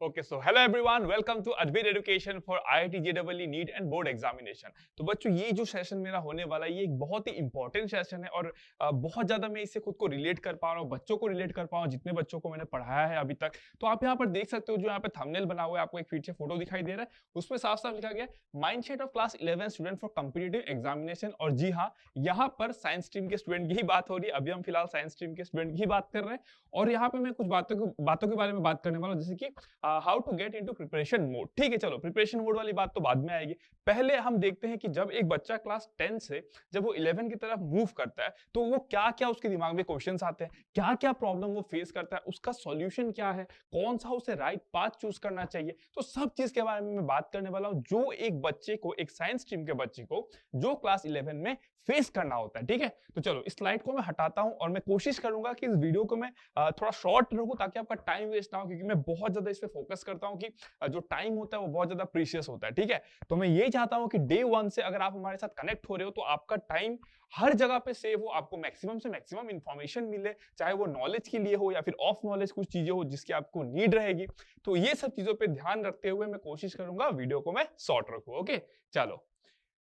Okay so hello everyone, welcome to Advait education for IIT JEE NEET and board examination. तो बच्चों, ये जो session मेरा होने वाला है ये एक बहुत ही इंपॉर्टेंट सेशन है और बहुत ज्यादा मैं इससे खुद को रिलेट कर पा रहा हूँ, बच्चों को रिलेट कर पा रहा हूँ, जितने बच्चों को मैंने पढ़ाया है अभी तक। तो आप यहाँ पर देख सकते हो, जो यहाँ पे थंबनेल बना हुआ है, आपको एक पीछे फोटो दिखाई दे रहा है, उसमें साफ साफ लिखा गया mindset of class 11 student for competitive examination. और जी हाँ, यहाँ पर साइंस स्ट्रीम के स्टूडेंट की ही बात हो रही है। अभी हम फिलहाल साइंस स्ट्रीम के स्टूडेंट की ही बात कर रहे हैं और यहाँ पे मैं कुछ बातों के बारे में बात करने वाला हूँ, जैसे कि how to get into preparation mode. ठीक है, चलो प्रिपरेशन मोड वाली बात तो बाद में आएगी। पहले हम देखते हैं कि जब एक बच्चा क्लास 10 से जब वो 11 की तरफ मूव करता है तो वो क्या क्या उसके दिमाग में क्वेश्चंस आते हैं, क्या क्या प्रॉब्लम वो फेस करता है, उसका सॉल्यूशन क्या है, कौन सा उसे राइट पाथ चूज करना चाहिए। तो सब चीज के बारे में मैं बात करने वाला हूं, जो एक बच्चे को, एक साइंस स्ट्रीम के बच्चे को जो क्लास 11 में फेस करना होता है। ठीक है, तो चलो इस स्लाइड को मैं हटाता हूं और मैं कोशिश करूंगा कि इस वीडियो को मैं थोड़ा शॉर्ट रखूं ताकि आपका टाइम वेस्ट ना हो, क्योंकि मैं बहुत ज्यादा इस पे फोकस करता हूं कि जो टाइम होता है वो बहुत ज्यादा प्रीशियस होता है। ठीक है, तो मैं ये चाहता हूं कि डे 1 से अगर आप हमारे साथ कनेक्ट हो रहे हो तो आपका टाइम हर जगह पे सेव हो, आपको मैक्सिमम से मैक्सिमम इंफॉर्मेशन मिले, चाहे वो नॉलेज के लिए हो या फिर ऑफ नॉलेज कुछ चीजें हो जिसकी आपको नीड रहेगी। तो ये सब चीजों पे ध्यान रखते हुए मैं कोशिश करूंगा वीडियो को मैं शॉर्ट रखूं। ओके, चलो।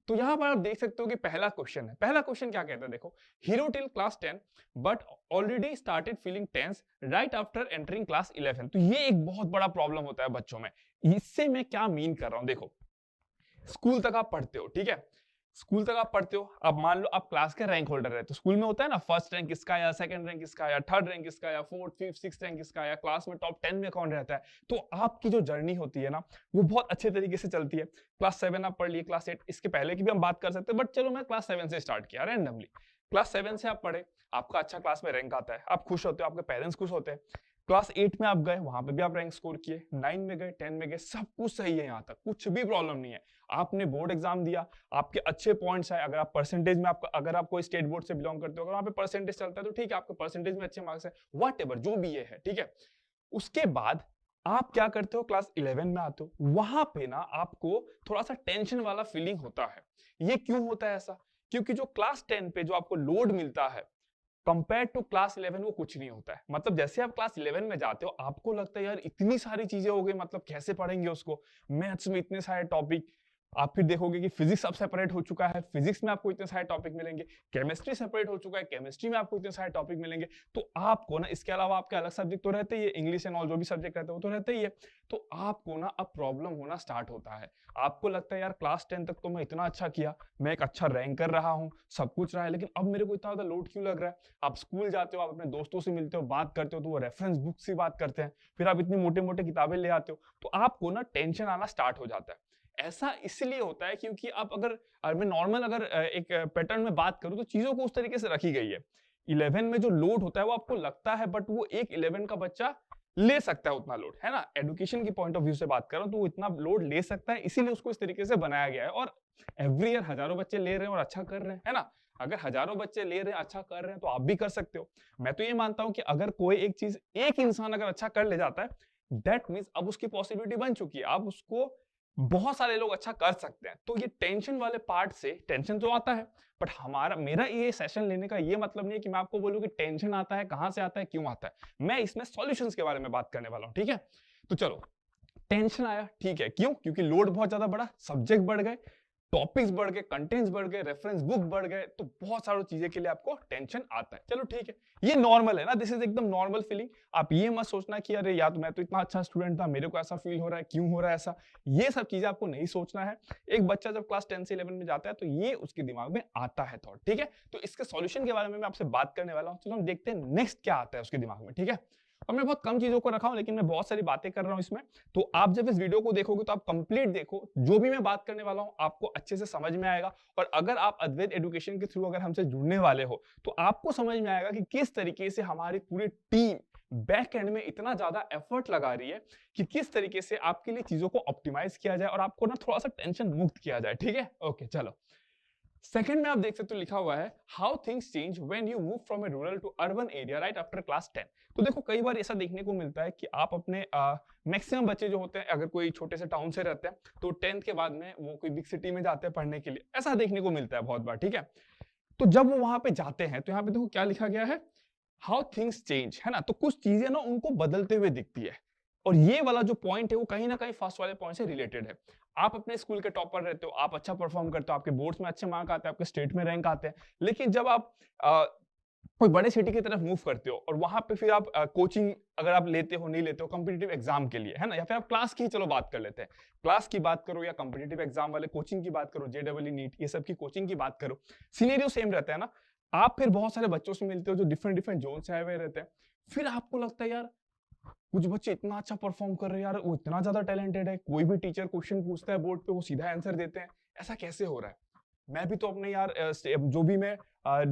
तो यहां पर आप देख सकते हो कि पहला क्वेश्चन है। पहला क्वेश्चन क्या कहता है, देखो, hero till class 10 but already started feeling tense right after entering class 11। तो ये एक बहुत बड़ा प्रॉब्लम होता है बच्चों में। इससे मैं क्या मीन कर रहा हूं, देखो, स्कूल तक आप पढ़ते हो, ठीक है, स्कूल तक आप पढ़ते हो। अब मान लो आप क्लास के रैंक होल्डर है, तो स्कूल में होता है ना, फर्स्ट रैंक किसका आया, सेकंड रैंक किसका आया, थर्ड रैंक किसका आया, फोर्थ फिफ्थ सिक्स रैंक किसका आया, क्लास में टॉप 10 में कौन रहता है। तो आपकी जो जर्नी होती है ना, वो बहुत अच्छे तरीके से चलती है। क्लास 7 आप पढ़ लिए, क्लास 8, इसके पहले की भी हम बात कर सकते हैं, बट चलो मैं क्लास 7 से स्टार्ट किया रैंडमली। क्लास 7 से आप पढ़े, आपका अच्छा क्लास में रैंक आता है, आप खुश होते हो, आपके पेरेंट्स खुश होते हैं। क्लास 8 में आप गए, वहां पे भी आप रैंक स्कोर किए, 9 में गए, 10 में गए, सब कुछ सही है, यहाँ तक कुछ भी प्रॉब्लम नहीं है। आपने बोर्ड एग्जाम दिया, आपके अच्छे पॉइंट्स आए, अगर आप परसेंटेज में, आपका अगर आप कोई स्टेट बोर्ड से बिलोंग करते हो, अगर वहां पे परसेंटेज चलता है तो ठीक है, आपके परसेंटेज में अच्छे मार्क्स है, वट एवर जो भी ये है, ठीक है। उसके बाद आप क्या करते हो, क्लास 11 में आते हो, वहां पे ना आपको थोड़ा सा टेंशन वाला फीलिंग होता है। ये क्यों होता है ऐसा? क्योंकि जो क्लास 10 पे जो आपको लोड मिलता है कंपेयर टू क्लास 11 वो कुछ नहीं होता है। मतलब जैसे आप क्लास 11 में जाते हो, आपको लगता है यार इतनी सारी चीजें हो गई, मतलब कैसे पढ़ेंगे उसको, मैथ्स में इतने सारे टॉपिक। आप फिर देखोगे कि फिजिक्स अब सेपरेट हो चुका है, फिजिक्स में आपको इतने सारे टॉपिक मिलेंगे, केमिस्ट्री सेपरेट हो चुका है, केमिस्ट्री में आपको इतने सारे टॉपिक मिलेंगे। तो आपको ना, इसके अलावा आपके अलग सब्जेक्ट तो रहते ही है, इंग्लिश एंड ऑल जो भी सब्जेक्ट रहते हैं वो तो रहते ही है। तो आपको ना अब प्रॉब्लम होना स्टार्ट होता है। आपको लगता है यार क्लास 10 तक तो मैं इतना अच्छा किया, मैं एक अच्छा रैंक कर रहा हूँ, सब कुछ रहा है, लेकिन अब मेरे को इतना ज्यादा लोड क्यों लग रहा है। आप स्कूल जाते हो, आप अपने दोस्तों से मिलते हो, बात करते हो, तो वो रेफरेंस बुक से बात करते हैं, फिर आप इतनी मोटे मोटे किताबें ले आते हो, तो आपको ना टेंशन आना स्टार्ट हो जाता है। ऐसा इसलिए होता है क्योंकि आप अगर मैं नॉर्मल अगर एक पैटर्न में बात करूं तो चीजों को उस तरीके से रखी गई है। 11 में जो लोड होता है वो आपको लगता है, बट वो एक 11 का बच्चा ले सकता है उतना लोड, है ना। एजुकेशन की पॉइंट ऑफ व्यू से बात कर रहा हूं तो वो इतना लोड ले सकता है, इसीलिए उसको इस तरीके से बनाया गया है। और एवरी ईयर हजारों बच्चे ले रहे हैं और अच्छा कर रहे हैं, है ना। अगर हजारों बच्चे ले रहे हैं, अच्छा कर रहे हैं, तो आप भी कर सकते हो। मैं तो ये मानता हूं कि अगर कोई एक चीज, एक इंसान अगर अच्छा कर ले जाता है, दैट मीन्स अब उसकी पॉसिबिलिटी बन चुकी है, अब उसको बहुत सारे लोग अच्छा कर सकते हैं। तो ये टेंशन वाले पार्ट से टेंशन तो आता है, बट मेरा ये सेशन लेने का ये मतलब नहीं है कि मैं आपको बोलूं कि टेंशन आता है, कहां से आता है, क्यों आता है। मैं इसमें सॉल्यूशंस के बारे में बात करने वाला हूं, ठीक है। तो चलो, टेंशन आया, ठीक है, क्यों? क्योंकि लोड बहुत ज्यादा बढ़ा, सब्जेक्ट बढ़ गए, टॉपिक्स बढ़ गए, कंटेंट्स बढ़ गए, रेफरेंस बुक बढ़ गए, तो बहुत सारी चीजें के लिए आपको टेंशन आता है। चलो ठीक है, ये नॉर्मल है ना, दिस इज एकदम नॉर्मल फीलिंग। आप ये मत सोचना कि अरे यार मैं तो इतना अच्छा स्टूडेंट था, मेरे को ऐसा फील हो रहा है, क्यों हो रहा है ऐसा। ये सब चीजें आपको नहीं सोचना है। एक बच्चा जब क्लास 10 से 11 में जाता है तो ये उसके दिमाग में आता है थॉट, ठीक है। तो इसके सॉल्यूशन के बारे में मैं आपसे बात करने वाला हूं। चलो हम देखते हैं नेक्स्ट क्या आता है उसके दिमाग में, ठीक है। और मैं बहुत कम चीजों को रखा हूं, लेकिन मैं बहुत सारी बातें कर रहा हूं इसमें। तो आप जब इस वीडियो को देखोगे तो आप कंप्लीट देखो, जो भी मैं बात करने वाला हूं आपको अच्छे से समझ में आएगा। और अगर आप अद्वैत एजुकेशन के थ्रू अगर हमसे जुड़ने वाले हो तो आपको समझ में आएगा कि किस तरीके से हमारी पूरी टीम बैक एंड में इतना ज्यादा एफर्ट लगा रही है कि किस तरीके से आपके लिए चीजों को ऑप्टिमाइज किया जाए और आपको ना थोड़ा सा टेंशन मुक्त किया जाए, ठीक है। ओके, चलो। सेकंड में आप देख सकते हो लिखा हुआ है how things change when you move from a rural to urban area right after class 10। तो देखो, कई बार ऐसा देखने को मिलता है कि आप अपने मैक्सिमम बच्चे जो होते हैं, अगर कोई छोटे से टाउन से रहते हैं तो 10th के बाद में वो कोई बिग सिटी में जाते हैं पढ़ने के लिए, ऐसा देखने को मिलता है बहुत बार, ठीक है। तो जब वो वहां पे जाते हैं तो यहाँ पे देखो क्या लिखा गया है, हाउ थिंग्स चेंज, है ना। तो कुछ चीजें ना उनको बदलते हुए दिखती है। और ये वाला जो पॉइंट है वो कहीं ना कहीं फर्स्ट वाले पॉइंट से रिलेटेड है। आप अपने स्कूल के टॉपर रहते हो, आप अच्छा परफॉर्म करते हो, आपके बोर्ड्स में अच्छे मार्क आते हैं, आपके स्टेट में रैंक आते हैं, लेकिन जब आप कोई बड़े सिटी की तरफ मूव करते हो और वहां पे फिर आप कोचिंग अगर आप लेते हो नहीं लेते हो कॉम्पिटिटिव एग्जाम के लिए, है ना, या फिर आप क्लास की चलो बात कर लेते हैं, क्लास की बात करो या कॉम्पिटिटिव एग्जाम वाले कोचिंग की बात करो, जेडब्ल्यू नीट ये सब की कोचिंग की बात करो, सिनेरियो सेम रहता है ना। आप फिर बहुत सारे बच्चों से मिलते हो जो डिफरेंट डिफरेंट जोन से आए हुए रहते हैं, फिर आपको लगता है यार कुछ बच्चे इतना अच्छा परफॉर्म कर रहे हैं यार, वो इतना ज्यादा टैलेंटेड है, कोई भी टीचर क्वेश्चन पूछता है बोर्ड पे वो सीधा आंसर देते हैं, ऐसा कैसे हो रहा है। मैं भी तो अपने यार जो भी मैं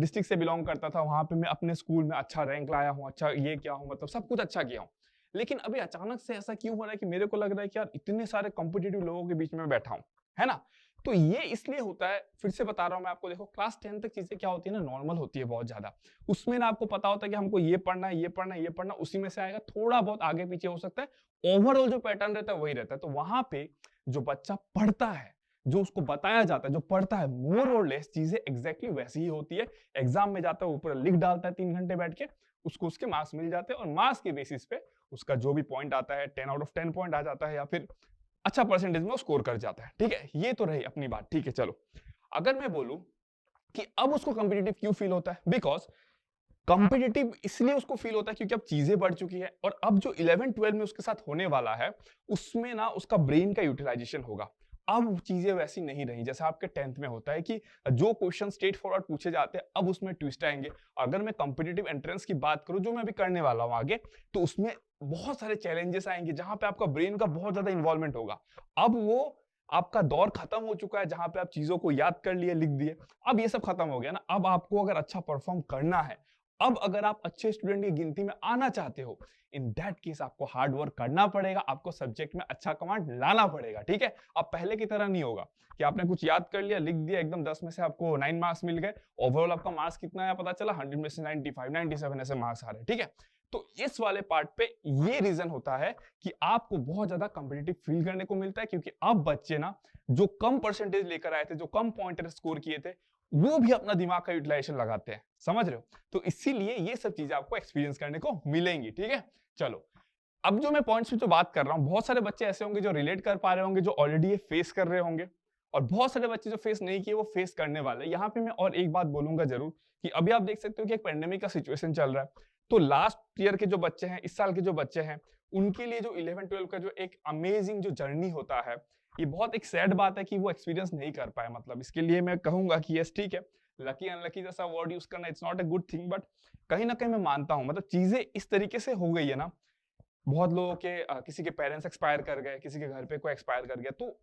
डिस्ट्रिक्ट से बिलोंग करता था वहां पे मैं अपने स्कूल में अच्छा रैंक लाया हूँ, अच्छा ये किया हूँ, मतलब सब कुछ अच्छा किया हूँ, लेकिन अभी अचानक से ऐसा क्यों हो रहा है कि मेरे को लग रहा है कि यार इतने सारे कॉम्पिटिटिव लोगों के बीच में बैठा हूँ, है ना। तो ये इसलिए होता है, फिर से बता रहा हूं मैं आपको, देखो क्लास 10 तक चीजें क्या होती है ना, नॉर्मल होती है बहुत ज्यादा, उसमें ना आपको पता होता है कि हमको ये पढ़ना है, ये पढ़ना है, ये पढ़ना, उसी में से आएगा, थोड़ा बहुत आगे पीछे हो सकता है, ओवरऑल जो पैटर्न रहता है वही रहता है। तो वहां पे जो बच्चा पढ़ता है, जो उसको बताया जाता है, जो पढ़ता है, मोर और लेस चीजें एग्जैक्टली वैसी ही होती है। एग्जाम में जाता है ऊपर लिख डालता है 3 घंटे बैठ के, उसको उसके मार्क्स मिल जाते हैं और मार्क्स के बेसिस पे उसका जो भी पॉइंट आता है 10 आउट ऑफ 10 पॉइंट आ जाता है या फिर अच्छा परसेंटेज में वो स्कोर कर जाता है। ठीक है, ये तो रही अपनी बात। ठीक है, चलो अगर मैं बोलूं कि अब उसको कॉम्पिटिटिव क्यों फील होता है, बिकॉज कॉम्पिटिटिव इसलिए उसको फील होता है क्योंकि अब चीजें बढ़ चुकी है और अब जो 11-12 में उसके साथ होने वाला है उसमें ना उसका ब्रेन का यूटिलाइजेशन होगा। अब चीजें वैसी नहीं रही जैसे आपके 10th में होता है कि जो क्वेश्चन स्ट्रेट फॉरवर्ड पूछे जाते हैं अब उसमें ट्विस्ट आएंगे। अगर मैं कॉम्पिटिटिव एंट्रेंस की बात करूं जो मैं अभी करने वाला हूं आगे, तो उसमें बहुत सारे चैलेंजेस आएंगे जहां पे आपका ब्रेन का बहुत ज्यादा इन्वॉल्वमेंट होगा। अब वो आपका दौर खत्म हो चुका है जहां पे आप चीजों को याद कर लिए, लिख दिए, अब ये सब खत्म हो गया ना। अब आपको अगर अच्छा परफॉर्म करना है, अब अगर आप अच्छे स्टूडेंट की गिनती में आना चाहते हो, इन दैट केस आपको हार्ड वर्क करना पड़ेगा, आपको सब्जेक्ट में अच्छा कमांड लाना पड़ेगा। ठीक है, अब पहले की तरह नहीं होगा कि आपने कुछ याद कर लिया, लिख दिया, एकदम 10 में से आपको 9 मार्क्स मिल गए, ओवरऑल आपका मार्क्स कितना आया पता चला 100 में से 95 97 ऐसे मार्क्स आ रहे हैं। ठीक है, तो इस वाले पार्ट पे ये रीजन होता है कि आपको बहुत ज्यादा कॉम्पिटिटिव फील करने को मिलता है क्योंकि अब बच्चे ना जो कम परसेंटेज लेकर आए थे, जो कम पॉइंटर स्कोर किए थे, वो भी अपना दिमाग का यूटिलाइजेशन लगाते हैं, समझ रहे हो। तो इसीलिए ये सब चीजें आपको एक्सपीरियंस करने को मिलेंगी। ठीक है, चलो अब जो मैं पॉइंट्स पे जो बात कर रहा हूं, बहुत सारे बच्चे ऐसे होंगे जो रिलेट कर पा रहे होंगे, जो ऑलरेडी ये फेस कर रहे होंगे, और बहुत सारे बच्चे जो फेस नहीं किए वो फेस करने वाले। यहाँ पे मैं और एक बात बोलूंगा जरूर कि अभी आप देख सकते हो कि एक पेंडेमिक का सिचुएशन चल रहा है, तो लास्ट ईयर के जो बच्चे हैं, इस साल के जो बच्चे हैं, उनके लिए जो 11-12 का जो एक अमेजिंग जो जर्नी होता है, ये बहुत एक सैड बात है कि वो एक्सपीरियंस नहीं कर पाए। मतलब इसके लिए मैं कहूंगा कि यस ठीक है, लकी अनलकी जैसा वर्ड यूज करना it's not a good thing, but कहीं ना कहीं मैं मानता हूं, मतलब चीजें इस तरीके से हो गई है ना, बहुत लोगों के किसी के पेरेंट्स एक्सपायर कर गए, किसी के घर पे कोई एक्सपायर कर गया, तो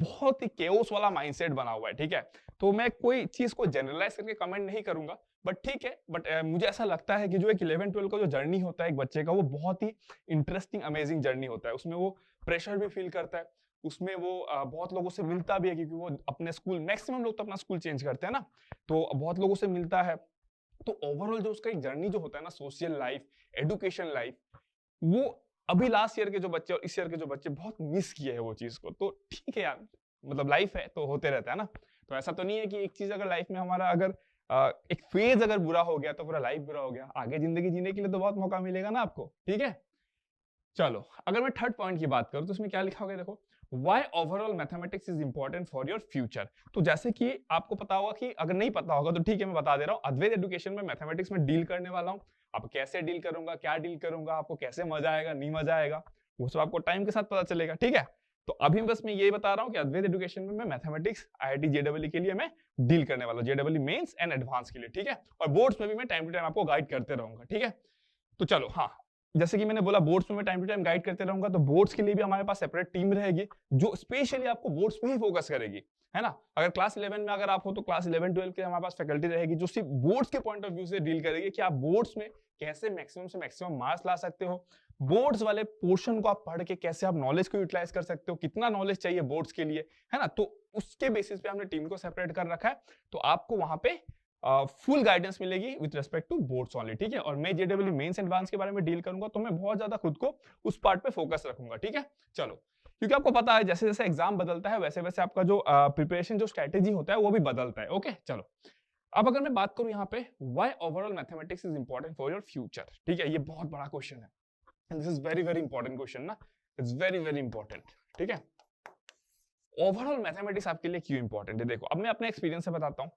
बहुत ही केओस वाला माइंडसेट बना हुआ है। ठीक है, तो मैं कोई चीज को जनरलाइज करके कमेंट नहीं करूंगा, बट ठीक है, बट मुझे ऐसा लगता है कि जो एक 11-12 का जो जर्नी होता है एक बच्चे का, वो बहुत ही इंटरेस्टिंग अमेजिंग जर्नी होता है। उसमें वो प्रेशर भी फील करता है, उसमें वो बहुत लोगों से मिलता भी है क्योंकि वो अपने स्कूल, मैक्सिमम लोग तो अपना स्कूल चेंज करते हैं ना, तो बहुत लोगों से मिलता है। तो ओवरऑल जो उसका एक जर्नी जो होता है ना, सोशल लाइफ, एजुकेशन लाइफ, वो अभी लास्ट ईयर के जो बच्चे और इस ईयर के जो बच्चे बहुत मिस किए हैं वो चीज को। तो ठीक है यार, मतलब लाइफ है तो होते रहता है ना। तो ऐसा तो नहीं है कि एक चीज अगर लाइफ में हमारा अगर एक फेज अगर बुरा हो गया तो पूरा लाइफ बुरा हो गया, आगे जिंदगी जीने के लिए तो बहुत मौका मिलेगा ना आपको। ठीक है, चलो अगर मैं थर्ड पॉइंट की बात करूं तो उसमें क्या लिखा होगा, देखो why overall mathematics is important for your future. तो जैसे कि आपको पता होगा, कि अगर नहीं पता होगा तो ठीक है मैं बता दे रहा हूं, अद्वैत एजुकेशन में मैथमेटिक्स में डील करने वाला हूं। आप कैसे डील करूंगा, क्या डील करूंगा, आपको कैसे मजा आएगा नहीं मजा आएगा, वो सब आपको टाइम के साथ पता चलेगा। ठीक है, तो अभी बस मैं यही बता रहा हूं कि अद्वैत एजुकेशन में मैं मैथमेटिक्स IIT JEE के लिए मैं डील करने वाला हूं, JEE मेंस एंड एडवांस के लिए। ठीक है, और बोर्ड्स में भी मैं टाइम टू टाइम आपको गाइड करते रहूंगा। ठीक है, तो चलो, हाँ जैसे कि मैंने बोला बोर्ड्स में मैं टाइम टू टाइम गाइड करते रहूंगा, तो बोर्ड्स के लिए भी हमारे पास सेपरेट टीम रहेगी जो स्पेशली आपको बोर्ड्स पे ही फोकस करेगी, है ना। अगर क्लास 11 में अगर आप हो तो क्लास 11-12 के हमारे पास फैकल्टी रहेगी जो सिर्फ बोर्ड्स के पॉइंट ऑफ व्यू से डील करेगी कि आप बोर्ड्स में कैसे मैक्सिमम से मैक्सिमम मार्क्स ला सकते हो, बोर्ड्स वाले पोर्शन को आप पढ़ के कैसे आप नॉलेज को यूटिलाइज कर सकते हो, कितना नॉलेज चाहिए बोर्ड्स के लिए, है ना। तो उसके बेसिस पे हमने टीम को सेपरेट कर रखा है, तो आपको वहां पे फुल गाइडेंस मिलेगी with respect to boards only. ठीक है, और मैं JEE मेंस एडवांस के बारे में डील करूंगा, तो मैं बहुत ज्यादा खुद को उस पार्ट पे फोकस रखूंगा। ठीक है, चलो क्योंकि आपको पता है जैसे जैसे एग्जाम बदलता है वैसे वैसे आपका जो प्रिपरेशन जो स्ट्रेटेजी होता है वो भी बदलता है। ओके, चलो अब अगर मैं बात करूं यहाँ पे why overall mathematics is important for your future. ठीक है, ये बहुत बड़ा क्वेश्चन है। This is very very important question ना, इट्स वेरी वेरी इंपॉर्टेंट, ठीक है। ओवरऑल मैथमेटिक्स आपके लिए क्यों इंपॉर्टेंट है, देखो अब मैं अपने एक्सपीरियंस से बताता हूँ।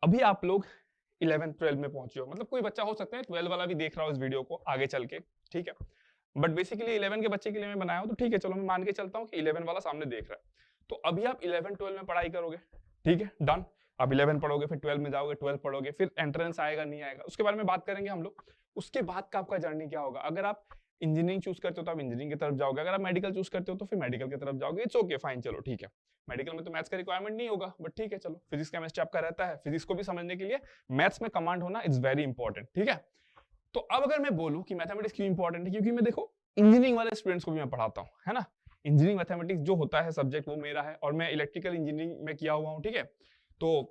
अभी आप लोग 11 12 में पहुंचे हो, मतलब कोई बच्चा हो सकता है 12 वाला भी देख रहा हो इस वीडियो को आगे चल के, ठीक है, बट बेसिकली 11 के बच्चे के लिए मैं बनाया हूं, तो ठीक है चलो मैं मान के चलता हूं कि 11 वाला सामने देख रहा है। तो अभी आप 11 12 में पढ़ाई करोगे, ठीक है, डन। आप 11 पढ़ोगे, फिर 12 में जाओगे, 12 पढ़ोगे, फिर एंट्रेंस आएगा नहीं आएगा उसके बारे में बात करेंगे हम लोग। उसके बाद का आपका जर्नी क्या होगा, अगर आप इंजीनियरिंग चूज करते हो तो आप इंजीनियरिंग की तरफ जाओगे, अगर आप मेडिकल चूज करते हो तो फिर मेडिकल की तरफ जाओगे, इट्स ओके फाइन, चलो ठीक है। मेडिकल में तो मैथ्स का रिक्वायरमेंट नहीं होगा, बट ठीक है चलो, फिजिक्स केमिस्ट्री आपका रहता है, फिजिक्स को भी समझने के लिए मैथ्स में कमांड होना इट्स वेरी इंपॉर्टेंट, ठीक है। तो अब अगर मैं बोलूं कि मैथमेटिक्स क्यों इंपॉर्टेंट है, क्योंकि मैं देखो इंजीनियरिंग वाले स्टूडेंट्स को भी मैं पढ़ाता हूँ, है ना। इंजीनियरिंग मैथमेटिक्स जो होता है सब्जेक्ट वो मेरा है, और मैं इलेक्ट्रिकल इंजीनियरिंग में किया हुआ हूँ, ठीक है। तो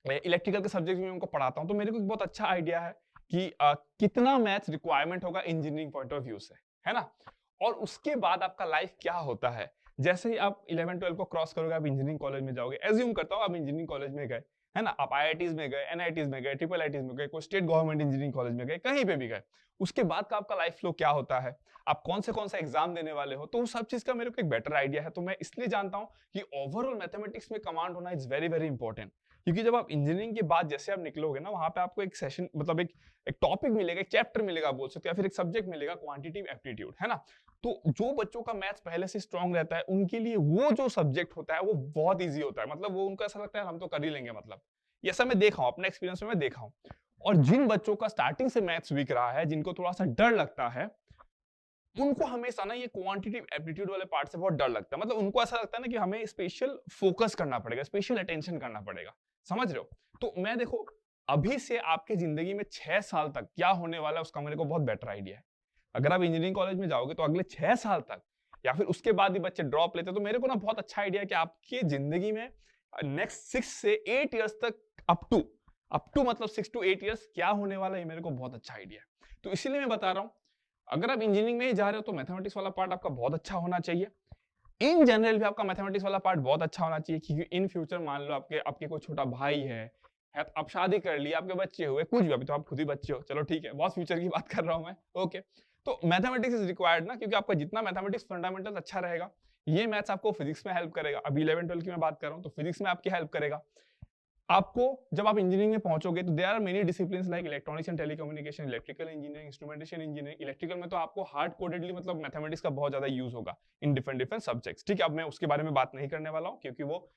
इलेक्ट्रिकल के सब्जेक्ट में उनको पढ़ाता हूँ, तो मेरे को एक बहुत अच्छा आइडिया है कि कितना मैथ्स रिक्वायरमेंट होगा इंजीनियरिंग पॉइंट ऑफ व्यू से, है ना। और उसके बाद आपका लाइफ क्या होता है, जैसे ही आप 11 12 को क्रॉस करोगे, आप इंजीनियरिंग कॉलेज में जाओगे, एज्यूम करता हूँ आप इंजीनियरिंग कॉलेज में गए, है ना, आप आईआईटीज में गए, एनआईटीज में गए, ट्रिपल आईटीज में गए, कोई स्टेट गवर्नमेंट इंजीनियरिंग कॉलेज में गए, कहीं पे भी गए, उसके बाद का आपका लाइफ फ्लो क्या होता है, आप कौन सा एग्जाम देने वाले हो, तो उस सब चीज का मेरे को एक बेटर आइडिया है। तो मैं इसलिए जानता हूँ कि ओवरऑल मैथमेटिक्स में कमांड होना इज वेरी वेरी इंपॉर्टेंट, क्योंकि जब आप इंजीनियरिंग के बाद जैसे आप निकलोगे ना, वहां पे आपको एक सेशन मतलब एक टॉपिक मिलेगा, एक चैप्टर मिलेगा बोल सकते हो, या फिर एक सब्जेक्ट मिलेगा क्वांटिटेटिव एप्टीट्यूड, है ना। तो जो बच्चों का मैथ्स पहले से स्ट्रांग रहता है उनके लिए वो जो सब्जेक्ट होता है वो बहुत इजी होता है, मतलब वो उनको ऐसा लगता है हम तो कर ही लेंगे, मतलब ये सब मैं देखा हूं अपने एक्सपीरियंस में, मैं देखा हूं। और जिन बच्चों का स्टार्टिंग से मैथ्स वीक रहा है, जिनको थोड़ा सा डर लगता है, उनको हमेशा ना ये क्वांटिटेटिव एप्टीट्यूड वाले पार्ट से बहुत डर लगता है, मतलब उनको ऐसा लगता है ना कि हमें स्पेशल फोकस करना पड़ेगा, स्पेशल अटेंशन करना पड़ेगा, समझ रहे हो। तो मैं देखो अभी से आपके जिंदगी में 6 साल तक क्या होने वाला है उसका मेरे को बहुत बेटर आइडिया है। अगर आप इंजीनियरिंग कॉलेज में जाओगे तो अगले 6 साल तक, या फिर उसके बाद ही बच्चे ड्रॉप लेते, तो मेरे को ना बहुत अच्छा आइडिया है कि आपकी जिंदगी में नेक्स्ट 6 से 8 इयर्स तक अप टू मतलब 6 to 8 इयर्स क्या होने वाला है, मेरे को बहुत अच्छा आइडिया है। तो इसीलिए मैं बता रहा हूं, अगर आप इंजीनियरिंग में ही जा रहे हो तो मैथमेटिक्स वाला पार्ट आपका बहुत अच्छा होना चाहिए। इन जनरल भी आपका मैथमेटिक्स वाला पार्ट बहुत अच्छा होना चाहिए, क्योंकि इन फ्यूचर मान लो आपके आपके कोई छोटा भाई है, आप शादी कर ली, आपके बच्चे हुए, कुछ भी, अभी तो आप खुद ही बच्चे हो, चलो ठीक है, बहुत फ्यूचर की बात कर रहा हूं मैं, ओके। तो मैथमेटिक्स इज रिक्वायर्ड ना, क्योंकि आपका जितना मैथमेटिक्स फंडामेंटल अच्छा रहेगा, ये मैथ्स आपको फिजिक्स में हेल्प करेगा। अभी 11 12 की मैं बात कर रहा हूं, तो फिजिक्स में आपकी हेल्प करेगा। आपको जब आप इंजीनियरिंग में पहुंचोगे तो there are many disciplines like electronics and telecommunication, electrical engineering, instrumentation engineering. Electrical में तो आपको हार्ड कोडेडली मतलब मैथमेटिक्स का बहुत ज्यादा यूज होगा इन डिफरेंट डिफरेंट सब्जेक्ट्स, ठीक है। अब मैं उसके बारे में बात नहीं करने वाला हूं क्योंकि वो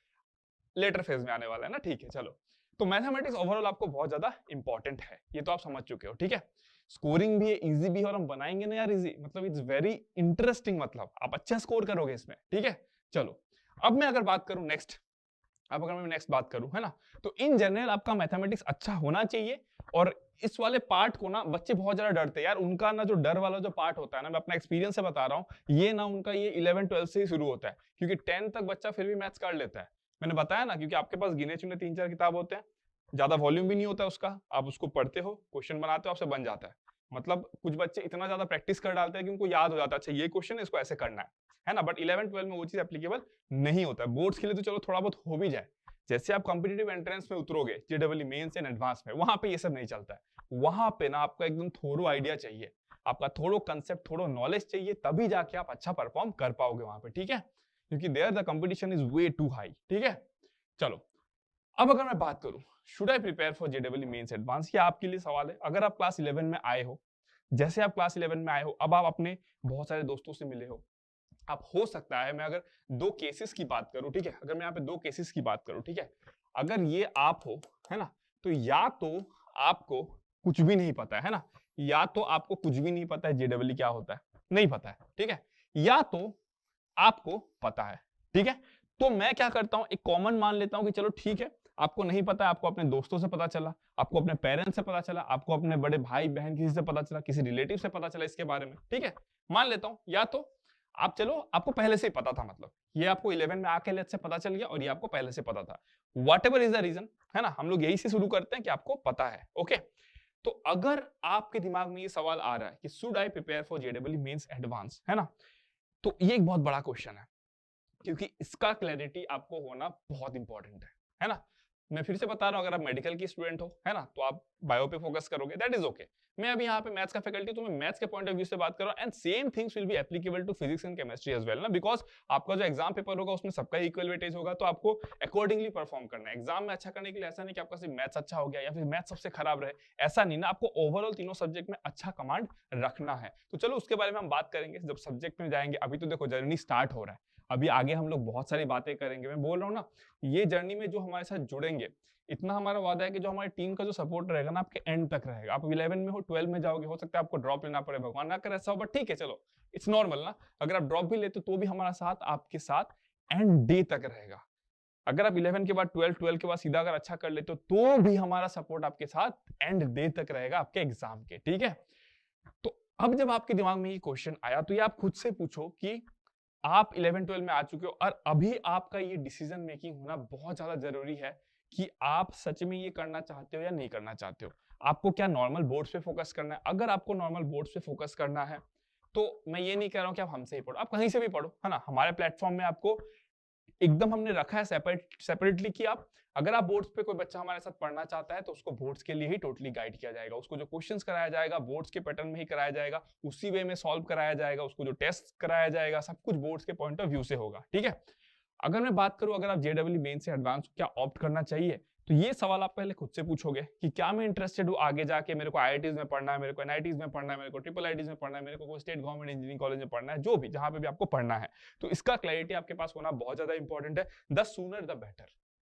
लेटर फेज में आने वाला है ना, ठीक है चलो। तो मैथमेटिक्स ओवरऑल आपको बहुत ज्यादा इंपॉर्टेंट है, ये तो आप समझ चुके हो, ठीक है। स्कोरिंग भी है, इजी भी है, और हम बनाएंगे ना यार इजी, मतलब इट्स वेरी इंटरेस्टिंग, मतलब आप अच्छा स्कोर करोगे इसमें, ठीक है। चलो अब मैं अगर बात करूं नेक्स्ट, अब अगर मैं नेक्स्ट बात करूं, है ना, तो इन जनरल आपका मैथमेटिक्स अच्छा होना चाहिए। और इस वाले पार्ट को ना बच्चे बहुत ज्यादा डरते हैं यार, उनका ना जो डर वाला जो पार्ट होता है ना, मैं अपना एक्सपीरियंस से बता रहा हूं, ये ना उनका ये 11 12 से ही शुरू होता है, क्योंकि 10 तक बच्चा फिर भी मैथ्स कर लेता है। मैंने बताया ना, क्योंकि आपके पास गिने चुने 3 4 किताब होते हैं, ज्यादा वॉल्यूम भी नहीं होता है उसका, आप उसको पढ़ते हो, क्वेश्चन बनाते हो, आपसे बन जाता है। मतलब कुछ बच्चे इतना ज्यादा प्रैक्टिस कर डालते हैं कि उनको याद हो जाता है, अच्छा ये क्वेश्चन है, इसको ऐसे करना है ना। बट 11 12 में वो चीज एप्लीकेबल नहीं होता है। बोर्ड्स के लिए तो चलो थोड़ा बहुत हो भी जाए, जैसे आप कॉम्पिटिटिव एंट्रेंस में उतरोगे, जेडब्ल्यू मेंस एंड एडवांस में, वहां पे ये सब नहीं चलता है। वहां पे ना आपका एकदम थोड़ो आइडिया चाहिए, आपका थोड़ो कंसेप्ट, थोड़ो नॉलेज चाहिए, तभी जाके आप अच्छा परफॉर्म कर पाओगे वहां पे, ठीक है, क्योंकि there the competition is way too high, ठीक है। चलो अब अगर मैं बात करूं, शुड आई प्रिपेयर फॉर जेडब्ल्यू मेंस एडवांस, ये आपके लिए सवाल है। अगर आप क्लास 11 में आए हो, जैसे आप क्लास 11 में आए हो, अब आप अपने बहुत सारे दोस्तों से मिले हो, आप हो सकता है, मैं अगर 2 केसेस की बात करूं, ठीक है, अगर मैं यहाँ पे 2 केसेस की बात करूं, ठीक है, अगर ये आप हो, है ना, तो या तो आपको कुछ भी नहीं पता है ना, या तो आपको कुछ भी नहीं पता है जेडब्ल्यू क्या होता है, नहीं पता है, ठीक है, या तो आपको पता है, ठीक है। तो मैं क्या करता हूं, एक कॉमन मान लेता हूं कि चलो ठीक है, आपको नहीं पता है, आपको अपने दोस्तों से पता चला, आपको अपने पेरेंट्स से पता चला, आपको अपने बड़े भाई बहन किसी से पता चला, किसी रिलेटिव से पता चला इसके बारे में, ठीक है, मान लेता हूं। या तो आप चलो आपको पहले से ही पता था, मतलब ये आपको 11 में आके लेट से पता चल गया, और ये आपको पहले से पता था, व्हाटएवर इज द रीजन, है ना, हम लोग यही से शुरू करते हैं कि आपको पता है, ओके। तो अगर आपके दिमाग में ये सवाल आ रहा है कि शुड आई प्रिपेयर फॉर जेडब्ल्यू मेंस एडवांस, है ना, तो ये एक बहुत बड़ा क्वेश्चन है, क्योंकि इसका क्लैरिटी आपको होना बहुत इंपॉर्टेंट है ना। मैं फिर से बता रहा हूं, अगर आप मेडिकल की स्टूडेंट हो, है ना, तो आप बायो पे फोकस करोगे, दैट इज ओके। मैं अभी यहाँ पे मैथ्स का फैकल्टी, तो मैं मैथ्स के पॉइंट ऑफ व्यू से बात कर रहा हूँ, and same things will be applicable to physics and chemistry as well ना, बिकॉज आपका जो एग्जाम पेपर होगा उसमें सबका इक्वल वेटेज होगा, तो आपको अकॉर्डिंगली परफॉर्म करना है। एग्जाम में अच्छा करने के लिए ऐसा नहीं कि आपका सिर्फ मैथ्स अच्छा हो गया या फिर मैथ्स सबसे खराब रहे, ऐसा नहीं ना, आपको ओवरऑल तीनों सब्जेक्ट में अच्छा कमांड रखना है। तो चलो उसके बारे में हम बात करेंगे जब सब्जेक्ट में जाएंगे। अभी तो देखो जर्नी स्टार्ट हो रहा है, अभी आगे हम लोग बहुत सारी बातें करेंगे। मैं बोल रहा हूँ ना, ये जर्नी में जो हमारे साथ जुड़ेंगे, इतना हमारा वादा है कि जो हमारी टीम का जो सपोर्ट रहेगा ना, आपके एंड तक रहेगा। आप 11 में हो, 12 में जाओगे, हो सकता है आपको ड्रॉप लेना पड़े, भगवान ना करे ऐसा हो, बट ठीक है चलो, इट्स नॉर्मल ना। अगर आप ड्रॉप भी लेते तो भी हमारा साथ आपके साथ एंड डे तक रहेगा। अगर आप 11 के बाद 12, 12 के बाद सीधा अगर अच्छा कर लेते हो तो भी हमारा सपोर्ट आपके साथ एंड डे तक रहेगा आपके एग्जाम के, ठीक है। तो अब जब आपके दिमाग में ये क्वेश्चन आया, तो ये आप खुद से पूछो कि आप 11, 12 में आ चुके हो और अभी आपका ये डिसीजन मेकिंग होना बहुत ज्यादा जरूरी है कि आप सच में ये करना चाहते हो या नहीं करना चाहते हो। आपको क्या नॉर्मल बोर्ड्स पे फोकस करना है? अगर आपको नॉर्मल बोर्ड्स पे फोकस करना है तो मैं ये नहीं कह रहा हूं कि आप हमसे ही पढ़ो, आप कहीं से भी पढ़ो, है ना। हमारे प्लेटफॉर्म में आपको एकदम हमने रखा है सेपरेटली कि आप, अगर आप बोर्ड्स पे कोई बच्चा हमारे साथ पढ़ना चाहता है तो उसको बोर्ड्स के लिए ही टोटली गाइड किया जाएगा। उसको जो क्वेश्चंस कराया जाएगा बोर्ड्स के पैटर्न में ही कराया जाएगा, उसी वे में सॉल्व कराया जाएगा। उसको जो टेस्ट कराया जाएगा सब कुछ बोर्ड्स के पॉइंट ऑफ व्यू से होगा, ठीक है। अगर मैं बात करूं, अगर आप जेडब्ल्यू मेन से एडवांस क्या ऑप्ट करना चाहिए, तो ये सवाल आप पहले खुद से पूछोगे कि क्या मैं इंटरेस्टेड हूं आगे जाके, मेरे को आईआईटीज में पढ़ना है, मेरे को एनआईटीज में पढ़ना है, मेरे को ट्रिपल आईटीज में पढ़ना है, मेरे को कोई स्टेट गवर्नमेंट इंजीनियरिंग कॉलेज में पढ़ना है, जो भी जहां पे भी आपको पढ़ना है। तो इसका क्लैरिटी आपके पास होना बहुत ज्यादा इंपॉर्टेंट है। द सूनर द बेटर,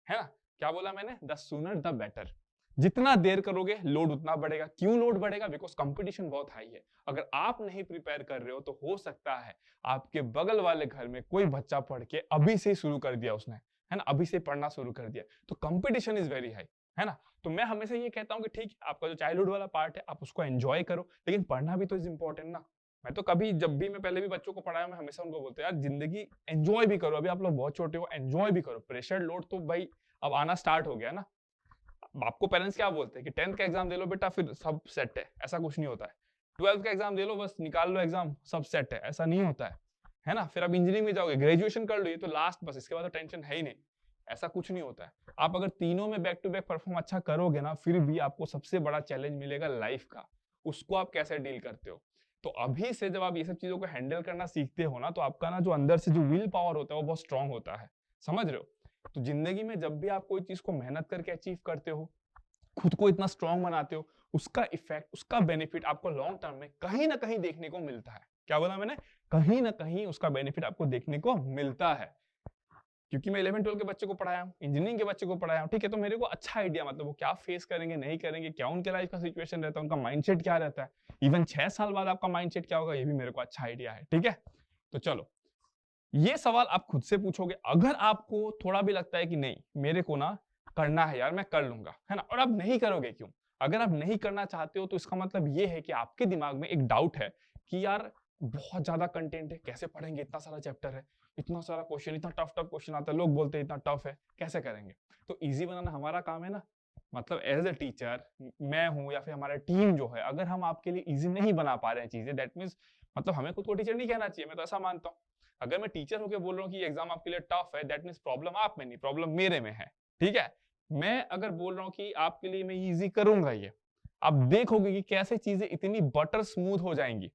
है ना। क्या बोला मैंने? The sooner the better. जितना देर करोगे लोड उतना बढ़ेगा। क्यों लोड बढ़ेगा? बिकॉज कंपटीशन बहुत हाई है। अगर आप नहीं प्रिपेयर कर रहे हो तो हो सकता है आपके बगल वाले घर में कोई बच्चा पढ़ के अभी से शुरू कर दिया उसने, है ना, अभी से पढ़ना शुरू कर दिया, तो कंपटीशन इज वेरी हाई, है ना। तो मैं हमेशा ये कहता हूँ कि ठीक है, आपका जो चाइल्डहुड वाला पार्ट है आप उसको एंजॉय करो, लेकिन पढ़ना भी तो इज इंपॉर्टेंट ना। मैं तो कभी जब भी, मैं पहले भी बच्चों को पढ़ाया, मैं हमेशा उनको बोलता यार जिंदगी एंजॉय भी करो, अभी आप लोग बहुत छोटे हो, एंजॉय भी करो। प्रेशर लोड तो भाई अब आना स्टार्ट हो गया ना। आपको पेरेंट्स क्या बोलते हैं कि 10th का एग्जाम दे लो बेटा फिर सब सेट है, ऐसा कुछ नहीं होता है। 12th का एग्जाम दे लो बस निकाल लो एग्जाम सब सेट है, ऐसा नहीं होता है ना। फिर आप इंजीनियरिंग में जाओगे, ग्रेजुएशन कर लो, ये तो लास्ट बस, इसके बाद तो टेंशन है ही नहीं, ऐसा कुछ नहीं होता है। आप अगर तीनों में बैक टू बैक परफॉर्म अच्छा करोगे ना, फिर भी आपको सबसे बड़ा चैलेंज मिलेगा लाइफ का, उसको आप कैसे डील करते हो। तो अभी से जब आप ये सब चीजों को हैंडल करना सीखते हो ना, तो आपका ना जो अंदर से जो विल पावर होता है वो बहुत स्ट्रांग होता है, समझ रहे हो। तो जिंदगी में जब भी आप कोई चीज को मेहनत करके अचीव करते हो, खुद को इतना स्ट्रांग बनाते हो, उसका इफेक्ट, उसका बेनिफिट आपको लॉन्ग टर्म में कहीं ना कहीं देखने को मिलता है। क्या बोला मैंने? कहीं ना कहीं उसका बेनिफिट आपको देखने को मिलता है। क्योंकि मैं 11, 12 के बच्चे को पढ़ाया हूँ, इंजीनियरिंग के बच्चे को पढ़ाया हूँ, ठीक है, तो मेरे को अच्छा आइडिया, मतलब वो क्या फेस करेंगे नहीं करेंगे, क्या उनके लाइफ का सिचुएशन रहता है, उनका माइंडसेट क्या रहता है, इवन 6 साल बाद आपका माइंडसेट क्या होगा, ये भी मेरे को अच्छा आइडिया है, ठीक है। तो चलो, ये सवाल आप खुद से पूछोगे। अगर आपको थोड़ा भी लगता है कि नहीं मेरे को ना करना है यार, मैं कर लूंगा, है ना, और आप नहीं करोगे, क्यों? अगर आप नहीं करना चाहते हो तो इसका मतलब ये है कि आपके दिमाग में एक डाउट है कि यार बहुत ज्यादा कंटेंट है, कैसे पढ़ेंगे, इतना सारा चैप्टर है, इतना सारा क्वेश्चन, इतना टफ टफ क्वेश्चन आता है, लोग बोलते हैं इतना टफ है, कैसे करेंगे। तो इजी बनाना हमारा काम है ना। मतलब एज ए टीचर मैं हूं या फिर हमारा टीम जो है, अगर हम आपके लिए इजी नहीं बना पा रहे हैं चीजें, दैट मीन्स मतलब हमें खुद को टीचर नहीं कहना चाहिए, मैं तो ऐसा मानता हूँ। अगर मैं टीचर होकर बोल रहा हूँ कि एग्जाम आपके लिए टफ है, दैट मीन्स प्रॉब्लम आप में नहीं, प्रॉब्लम मेरे में है, ठीक है। मैं अगर बोल रहा हूँ कि आपके लिए मैं इजी करूंगा ये, आप देखोगे कि कैसे चीजें इतनी बटर स्मूथ हो जाएंगी,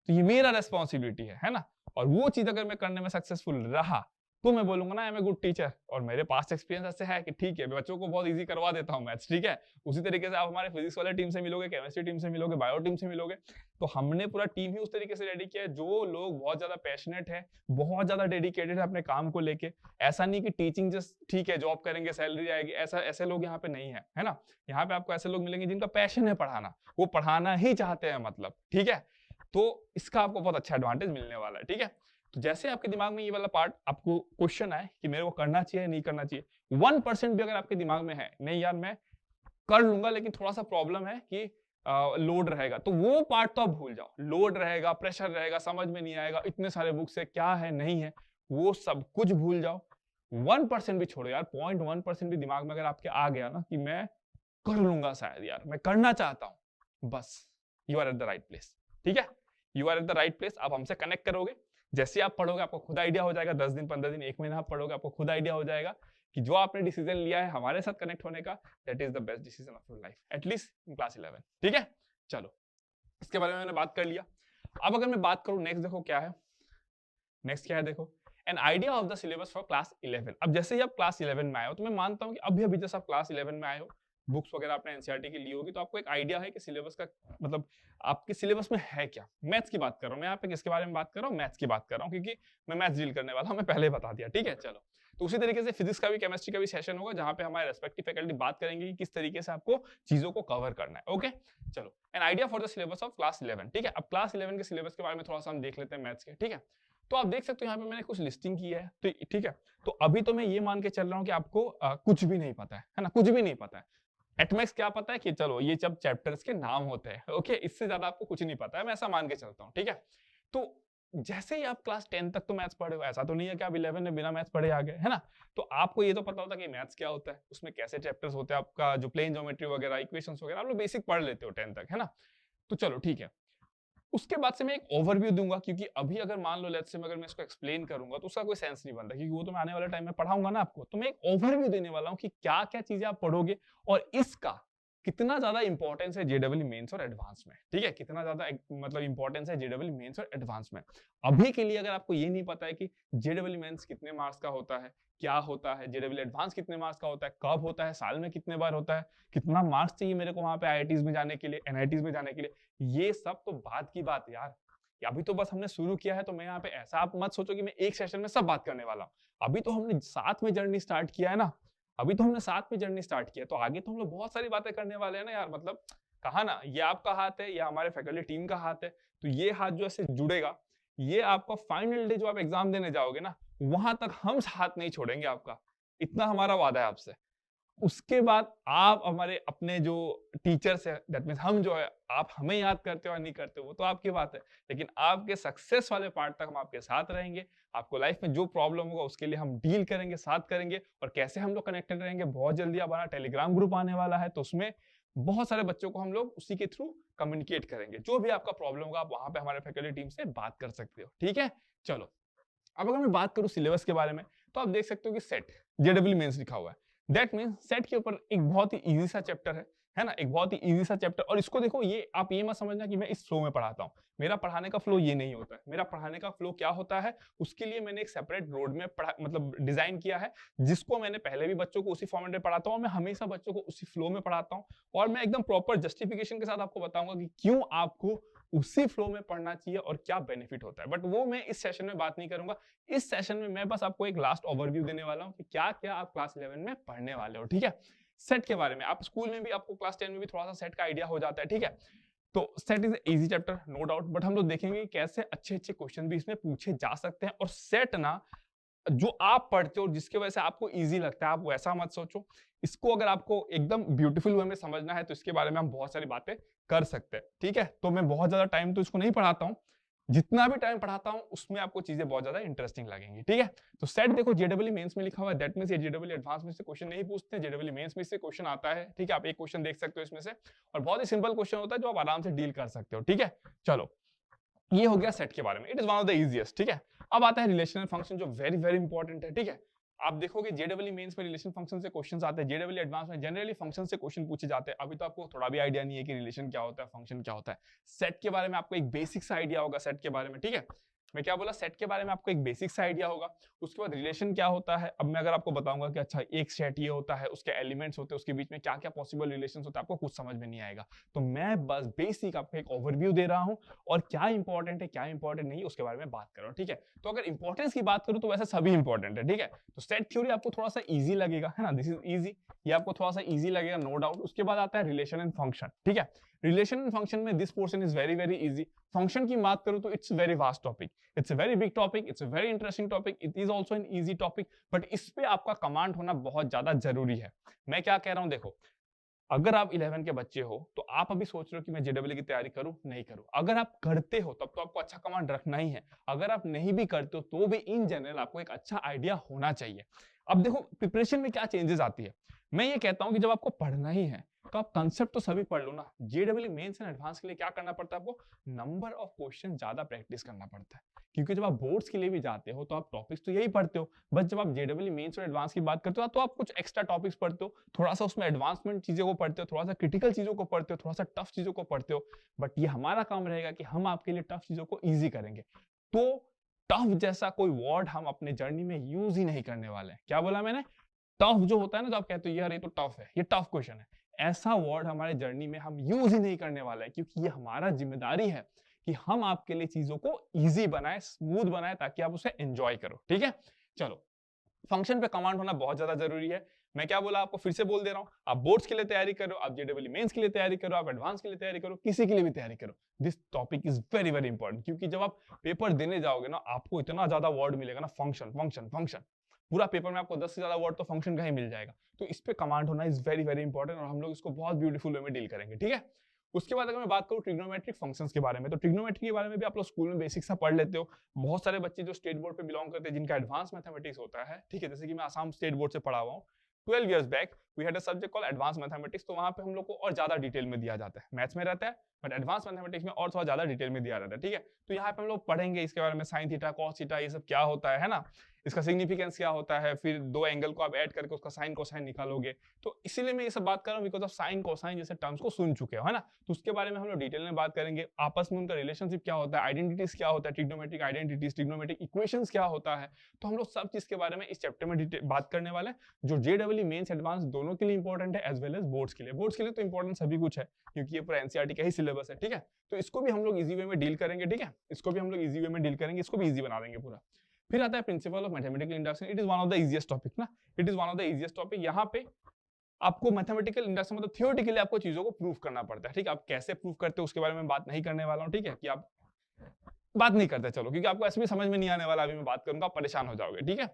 तो ये मेरा रेस्पॉन्सिबिलिटी है ना। और वो चीज अगर मैं करने में सक्सेसफुल रहा तो मैं बोलूंगा ना I am a good teacher. और मेरे पास एक्सपीरियंस ऐसे है कि ठीक है, मैं बच्चों को बहुत इजी करवा देता हूँ मैथ्स, ठीक है। उसी तरीके से आप हमारे फिजिक्स वाले टीम से मिलोगे, केमिस्ट्री टीम से मिलोगे, बायो टीम से मिलोगे, तो हमने पूरा टीम ही उस तरीके से रेडी किया है, जो लोग बहुत ज्यादा पैशनेट है, बहुत ज्यादा डेडिकेटेड है अपने काम को लेके। ऐसा नहीं कि टीचिंग जस्ट ठीक है जॉब करेंगे सैलरी आएगी, ऐसा ऐसे लोग यहाँ पे नहीं है ना। यहाँ पे आपको ऐसे लोग मिलेंगे जिनका पैशन है पढ़ाना, वो पढ़ाना ही चाहते हैं, मतलब, ठीक है। तो इसका आपको बहुत अच्छा एडवांटेज मिलने वाला है, ठीक है। तो जैसे आपके दिमाग में ये वाला पार्ट आपको क्वेश्चन आए कि मेरे को करना चाहिए नहीं करना चाहिए, 1% भी अगर आपके दिमाग में है नहीं यार मैं कर लूंगा लेकिन थोड़ा सा प्रॉब्लम है कि लोड रहेगा, तो वो पार्ट तो आप भूल जाओ। लोड रहेगा, प्रेशर रहेगा, समझ में नहीं आएगा, इतने सारे बुक्स है, क्या है नहीं है, वो सब कुछ भूल जाओ। 1% भी छोड़ो यार, 0.1% भी दिमाग में अगर आपके आ गया ना कि मैं कर लूंगा, शायद यार मैं करना चाहता हूं, बस you are at the right place, ठीक है। You are at the right place. आप हमसे कनेक्ट करोगे, जैसे आप पढ़ोगे आपको खुद आइडिया हो जाएगा, 10 दिन 15 दिन 1 महीना आप पढ़ोगे, आपको खुद आइडिया हो जाएगा कि जो आपने डिसीजन लिया है हमारे साथ कनेक्ट होने का, that is the best decision of your life, at least in class 11, ठीक है। चलो इसके बारे में मैंने बात कर लिया। अब अगर मैं बात करूं नेक्स्ट, देखो क्या है, नेक्स्ट क्या है, देखो an idea of the syllabus for class 11। अब जैसे ही आप क्लास 11 में आए हो, तो मैं मानता हूं कि अभी अभी जैसे आप क्लास 11 में आए हो, बुक्स वगैरह आपने एनसीईआरटी की ली होगी, तो आपको एक आइडिया है कि सिलेबस का मतलब आपके सिलेबस में है क्या। मैथ्स की बात कर रहा हूं मैं यहाँ पे, किसके बारे में बात कर रहा हूँ, मैथ्स की बात कर रहा हूँ, क्योंकि मैं मैथ्स डील करने वाला हूँ, मैं पहले बता दिया, ठीक है। चलो, तो उसी तरीके से फिजिक्स का भी, केमिस्ट्री का भी सेशन होगा, जहां पे हमारे रेस्पेक्टिव फैकल्टी बात करेंगे कि किस तरीके से आपको चीजों को कवर करना है। ओके, चलो, an idea for the syllabus of class 11, ठीक है। अब क्लास 11 के सिलेबस के बारे में थोड़ा सा हम देख लेते हैं मैथ्स के, ठीक है। तो आप देख सकते हो यहाँ पे मैंने कुछ लिस्टिंग की है, तो ठीक है। तो अभी तो मैं ये मान के चल रहा हूँ कि आपको कुछ भी नहीं पता है ना, कुछ भी नहीं पता है। एटमैक्स क्या पता है कि चलो ये जब चैप्टर्स के नाम होते हैं, ओके, इससे ज्यादा आपको कुछ नहीं पता है, मैं ऐसा मान के चलता हूँ, ठीक है। तो जैसे ही आप क्लास 10 तक तो मैथ्स पढ़े हो, ऐसा तो नहीं है कि आप 11 में बिना मैथ्स पढ़े आ गए, है ना। तो आपको ये तो पता होता है कि मैथ्स क्या होता है, उसमें कैसे चैप्टर्स होते हैं, आपका जो प्लेन ज्योमेट्री वगैरह, इक्वेशंस वगैरह आप लोग बेसिक पढ़ लेते हो 10 तक, है ना। तो चलो ठीक है, उसके बाद से मैं एक ओवरव्यू दूंगा, क्योंकि अभी अगर मान लो लेट्स से अगर मैं इसको एक्सप्लेन करूंगा तो उसका कोई सेंस नहीं बनता, क्योंकि वो तो मैं आने वाले टाइम में पढ़ाऊंगा ना आपको। तो मैं एक ओवरव्यू देने वाला हूं कि क्या क्या चीजें आप पढ़ोगे और इसका कितना ज्यादा इंपॉर्टेंस है जेडब्ल्यू मेंस और एडवांस में, ठीक है। कितना ज्यादा मतलब इंपॉर्टेंस है जेडब्ल्यू मेंस और एडवांस में। अभी के लिए अगर आपको ये नहीं पता है कि जेडब्ल्यू मेंस कितने मार्क्स का होता है, क्या होता है, जेडब्ल्यू एडवांस कितने मार्क्स का होता है, कब होता है, साल में कितने बार होता है, कितना मार्क्स चाहिए मेरे को वहां पे आईआईटीज में जाने के लिए, एनआईटीज में जाने के लिए, ये सब तो बात की बात यार। अभी तो बस हमने शुरू किया है, तो मैं यहाँ पे ऐसा आप मत सोचो कि मैं एक सेशन में सब बात करने वाला हूँ। अभी तो हमने साथ में जर्नी स्टार्ट किया है ना, अभी तो हमने साथ में जर्नी स्टार्ट किया, तो आगे तो हम लोग बहुत सारी बातें करने वाले हैं ना यार। मतलब कहा ना, ये आपका हाथ है, या हमारे फैकल्टी टीम का हाथ है, तो ये हाथ जो ऐसे जुड़ेगा, ये आपका फाइनल डे जो आप एग्जाम देने जाओगे ना, वहां तक हम हाथ नहीं छोड़ेंगे आपका, इतना हमारा वादा है आपसे। उसके बाद आप हमारे अपने जो टीचर्स है, दैट मींस हम जो है, आप हमें याद करते हो या नहीं करते हो वो तो आपकी बात है, लेकिन आपके सक्सेस वाले पार्ट तक हम आपके साथ रहेंगे। आपको लाइफ में जो प्रॉब्लम होगा उसके लिए हम डील करेंगे, साथ करेंगे। और कैसे हम लोग कनेक्टेड रहेंगे, बहुत जल्दी हमारा टेलीग्राम ग्रुप आने वाला है, तो उसमें बहुत सारे बच्चों को हम लोग उसी के थ्रू कम्युनिकेट करेंगे। जो भी आपका प्रॉब्लम होगा आप वहां पे हमारे फैकल्टी टीम से बात कर सकते हो, ठीक है। चलो, अब अगर मैं बात करूं सिलेबस के बारे में, तो आप देख सकते हो कि सेट जेडब्ल्यू मेंस लिखा हुआ है। दैट मींस सेट के ऊपर एक बहुत ही इजी सा चैप्टर है ना, एक बहुत ही इजी सा चैप्टर। और इसको देखो, ये आप ये मत समझना कि मैं इस फ्लो में पढ़ाता हूँ, मेरा पढ़ाने का फ्लो ये नहीं होता है। मेरा पढ़ाने का फ्लो क्या होता है, उसके लिए मैंने एक सेपरेट रोड मैप मतलब डिजाइन किया है, जिसको मैंने पहले भी बच्चों को उसी फॉर्मेट में पढ़ाता हूँ, मैं हमेशा बच्चों को उसी फ्लो में पढ़ाता हूँ। और मैं एकदम प्रॉपर जस्टिफिकेशन के साथ आपको बताऊंगा कि क्यों आपको उसी फ्लो में पढ़ना चाहिए और क्या बेनिफिट होता है। बट वो मैं इस सेशन में बात नहीं करूंगा। इस सेशन में मैं बस आपको एक लास्ट ओवरव्यू देने वाला हूं कि क्या क्या आप क्लास 11 में पढ़ने वाले हो, ठीक है। सेट के बारे में आप स्कूल में भी, आपको क्लास 10 में भी थोड़ा सा सेट का आइडिया हो जाता है, ठीक है। तो set is easy chapter, no doubt, but हम लोग देखेंगे कैसे अच्छे अच्छे क्वेश्चन भी इसमें पूछे जा सकते हैं। और सेट ना, जो आप पढ़ते हो जिसके वजह से आपको इजी लगता है, आप वैसा मत सोचो। इसको अगर आपको एकदम ब्यूटीफुल वे में समझना है, तो इसके बारे में हम बहुत सारी बातें कर सकते हैं, ठीक है। तो मैं बहुत ज्यादा टाइम तो इसको नहीं पढ़ाता हूँ, जितना भी टाइम पढ़ाता हूं उसमें आपको चीजें बहुत ज्यादा इंटरेस्टिंग लगेंगी, ठीक है। तो सेट देखो जेडब्ल्यू मेंस में लिखा हुआ है, दैट मींस ये जेडब्ल्यू एडवांस में से क्वेश्चन नहीं पूछते, जेडब्ल्यू मेंस में से क्वेश्चन आता है, ठीक है। आप एक क्वेश्चन देख सकते हो इसमें से, और बहुत ही सिंपल क्वेश्चन होता है जो आप आराम से डील कर सकते हो, ठीक है। चलो, ये हो गया सेट के बारे में, it is one of the easiest, ठीक है। अब आता है रिलेशनल फंक्शन, जो वेरी वेरी इंपॉर्टेंट है, ठीक है। आप देखोगे जेडब्ल्यू मेंस में रिलेशन फंक्शन से क्वेश्चंस आते हैं, जेडब्ल्यू एडवांस में जनरली फंक्शन से क्वेश्चन पूछे जाते हैं। अभी तो आपको थोड़ा भी आइडिया नहीं है कि रिलेशन क्या होता है, फंक्शन क्या होता है। सेट के बारे में आपको एक बेसिक सा आइडिया होगा सेट के बारे में, ठीक है। मैं क्या बोला, सेट के बारे में आपको एक बेसिक सा आइडिया होगा। उसके बाद रिलेशन क्या होता है, अब मैं अगर आपको बताऊंगा कि अच्छा एक सेट ये होता है, उसके एलिमेंट्स होते हैं, उसके बीच में क्या क्या पॉसिबल रिलेशंस होते हैं, आपको कुछ समझ में नहीं आएगा। तो मैं बस बेसिक आपको एक ओवरव्यू दे रहा हूं, और क्या इंपॉर्टेंट है क्या इंपॉर्टेंट नहीं है उसके बारे में बात कर रहा हूं, ठीक है। तो अगर इंपॉर्टेंस की बात करूं तो वैसे सभी इंपॉर्टेंट है, ठीक है। तो सेट थ्योरी आपको थोड़ा सा ईजी लगेगा, है ना, दिस इज ईजी, ये आपको थोड़ा सा ईजी लगेगा, नो डाउट। उसके बाद आता है रिलेशन एंड फंक्शन, ठीक है। रिलेशन एंड फंक्शन में this portion is very very easy. Function की बात करूं तो it's very vast topic, it's a very big topic, it's a very interesting topic, it is also an easy topic, but इस पे आपका command होना बहुत ज्यादा जरूरी है। मैं क्या कह रहा हूं, देखो, अगर आप 11 के बच्चे हो तो आप अभी सोच रहे हो कि मैं जेडब्ल्यू की तैयारी करूं नहीं करूं, अगर आप करते हो तब तो आपको अच्छा कमांड रखना ही है। अगर आप नहीं भी करते हो तो भी इन जनरल आपको एक अच्छा आइडिया होना चाहिए। अब देखो प्रिपरेशन में क्या चेंजेस आती है, मैं ये कहता हूं कि जब आपको पढ़ना ही है तो आप कंसेप्ट तो सभी पढ़ लो ना। जेडब्ल्यू मेंस एंड एडवांस के लिए क्या करना पड़ता है आपको, नंबर ऑफ क्वेश्चन ज्यादा प्रैक्टिस करना पड़ता है, क्योंकि जब आप बोर्ड्स के लिए भी जाते हो तो आप टॉपिक्स तो यही पढ़ते हो, बस जब आप जेडब्ल्यू मेंस और एडवांस की बात करते हो तो आप कुछ एक्स्ट्रा टॉपिक्स पढ़ते हो, थोड़ा सा उसमें एडवांसमेंट चीजों को पढ़ते हो, थोड़ा सा क्रिटिकल चीजों को पढ़ते हो, थोड़ा सा टफ चीजों को पढ़ते हो। बट ये हमारा काम रहेगा कि हम आपके लिए टफ चीजों को ईजी करेंगे। तो टफ जैसा कोई वर्ड हम अपने जर्नी में यूज ही नहीं करने वाले हैं। क्या बोला मैंने, टफ जो होता है ना, जो आप कहते हो यार ये तो टफ है, ये टफ क्वेश्चन है, ऐसा वर्ड हमारे जर्नी में हम यूज ही नहीं करने वाला है, क्योंकि ये हमारा जिम्मेदारी है कि हम आपके लिए चीजों को इजी बनाए, स्मूथ बनाए, ताकि आप उसे एंजॉय करो। ठीक है, चलो, फंक्शन पे कमांड होना बहुत ज्यादा जरूरी है। मैं क्या बोला आपको, फिर से बोल दे रहा हूं, आप बोर्ड्स के लिए तैयारी करो, आप जेडब्ल्यू मेंस के लिए तैयारी करो, आप एडवांस के लिए तैयारी करो, किसी के लिए भी तैयारी करो, this topic is very very important. क्योंकि जब आप पेपर देने जाओगे ना, आपको इतना ज्यादा वर्ड मिलेगा ना, फंक्शन फंक्शन फंक्शन, पूरा पेपर में आपको 10 से ज्यादा वर्ड तो फंक्शन का ही मिल जाएगा। तो इस पे कमांड होना इज वेरी वेरी इंपॉर्टेंट, और हम लोग इसको बहुत ब्यूटीफुल वे में डील करेंगे। ठीक है, उसके बाद अगर मैं बात करूं ट्रिग्नोमेट्रिक फंक्शंस के बारे में, तो ट्रिग्नोमेट्री के बारे में भी आप लोग स्कूल में बेसिक सा पढ़ लेते हो। बहुत सारे बच्चे जो स्टेट बोर्ड पे बिलोंग करते हैं, जिनका एडवांस मैथमेटिक्स होता है, ठीक है, जैसे कि मैं आसाम स्टेट बोर्ड से पढ़ा हुआ हूँ, 12 years back we had a subject called advance mathematics. तो वहां पे हम लोग को और ज्यादा डिटेल में दिया जाता है, मैथ्स में रहता है बट एडवांस मैथमेटिक्स में और थोड़ा ज्यादा डिटेल में दिया जाता है। ठीक है, तो यहाँ पे हम लोग पढ़ेंगे इसके बारे में, साइन थीटा कॉस थीटा ये सब क्या होता है ना, इसका सिग्निफिकेंस क्या होता है, फिर दो एंगल को आप ऐड करके उसका साइन कोसाइन निकालोगे। तो इसीलिए मैं ये सब बात कर रहा हूँ, बिकॉज ऑफ साइन कोसाइन जैसे टर्म्स को सुन चुके हो, है ना। तो उसके बारे में हम लोग डिटेल में बात करेंगे, आपस में उनका रिलेशनशिप क्या होता है, आइडेंटिटीज क्या होता है, ट्रिग्नोमेट्रिक आइडेंटिटीज, ट्रिग्नोमेट्रिक इक्वेशंस क्या होता है। तो हम लोग सब चीज के बारे में इस चैप्टर में बात करने वाले हैं, जो जेडब्ल्यू मेंस एडवांस दोनों के लिए इंपॉर्टेंट है, एज वेल एज बोर्ड्स के लिए। बोर्ड्स के लिए तो इंपॉर्टेंट सभी कुछ है, क्योंकि ये पूरा एनसीईआरटी का ही सिलेबस है। ठीक है, तो इसको भी हम लोग इजी वे में डील करेंगे। ठीक है, इसको भी हम लोग इजी वे में डील करेंगे, इसको भी इजी बना देंगे पूरा। फिर आता है principle of mathematical induction. It is one of the easiest topic ना, it is one of the easiest topic. यहाँ पे आपको मैथमेटिकल इंडक्शन मतलब थियोरेटिकली आपको चीजों को प्रूव करना पड़ता है। ठीक है, आप कैसे प्रूव करते हो उसके बारे में बात नहीं करने वाला हूँ। ठीक है, कि आप बात नहीं करते चलो, क्योंकि आपको ऐसे भी समझ में नहीं आने वाला, अभी मैं बात करूंगा, आप परेशान हो जाओगे। ठीक है,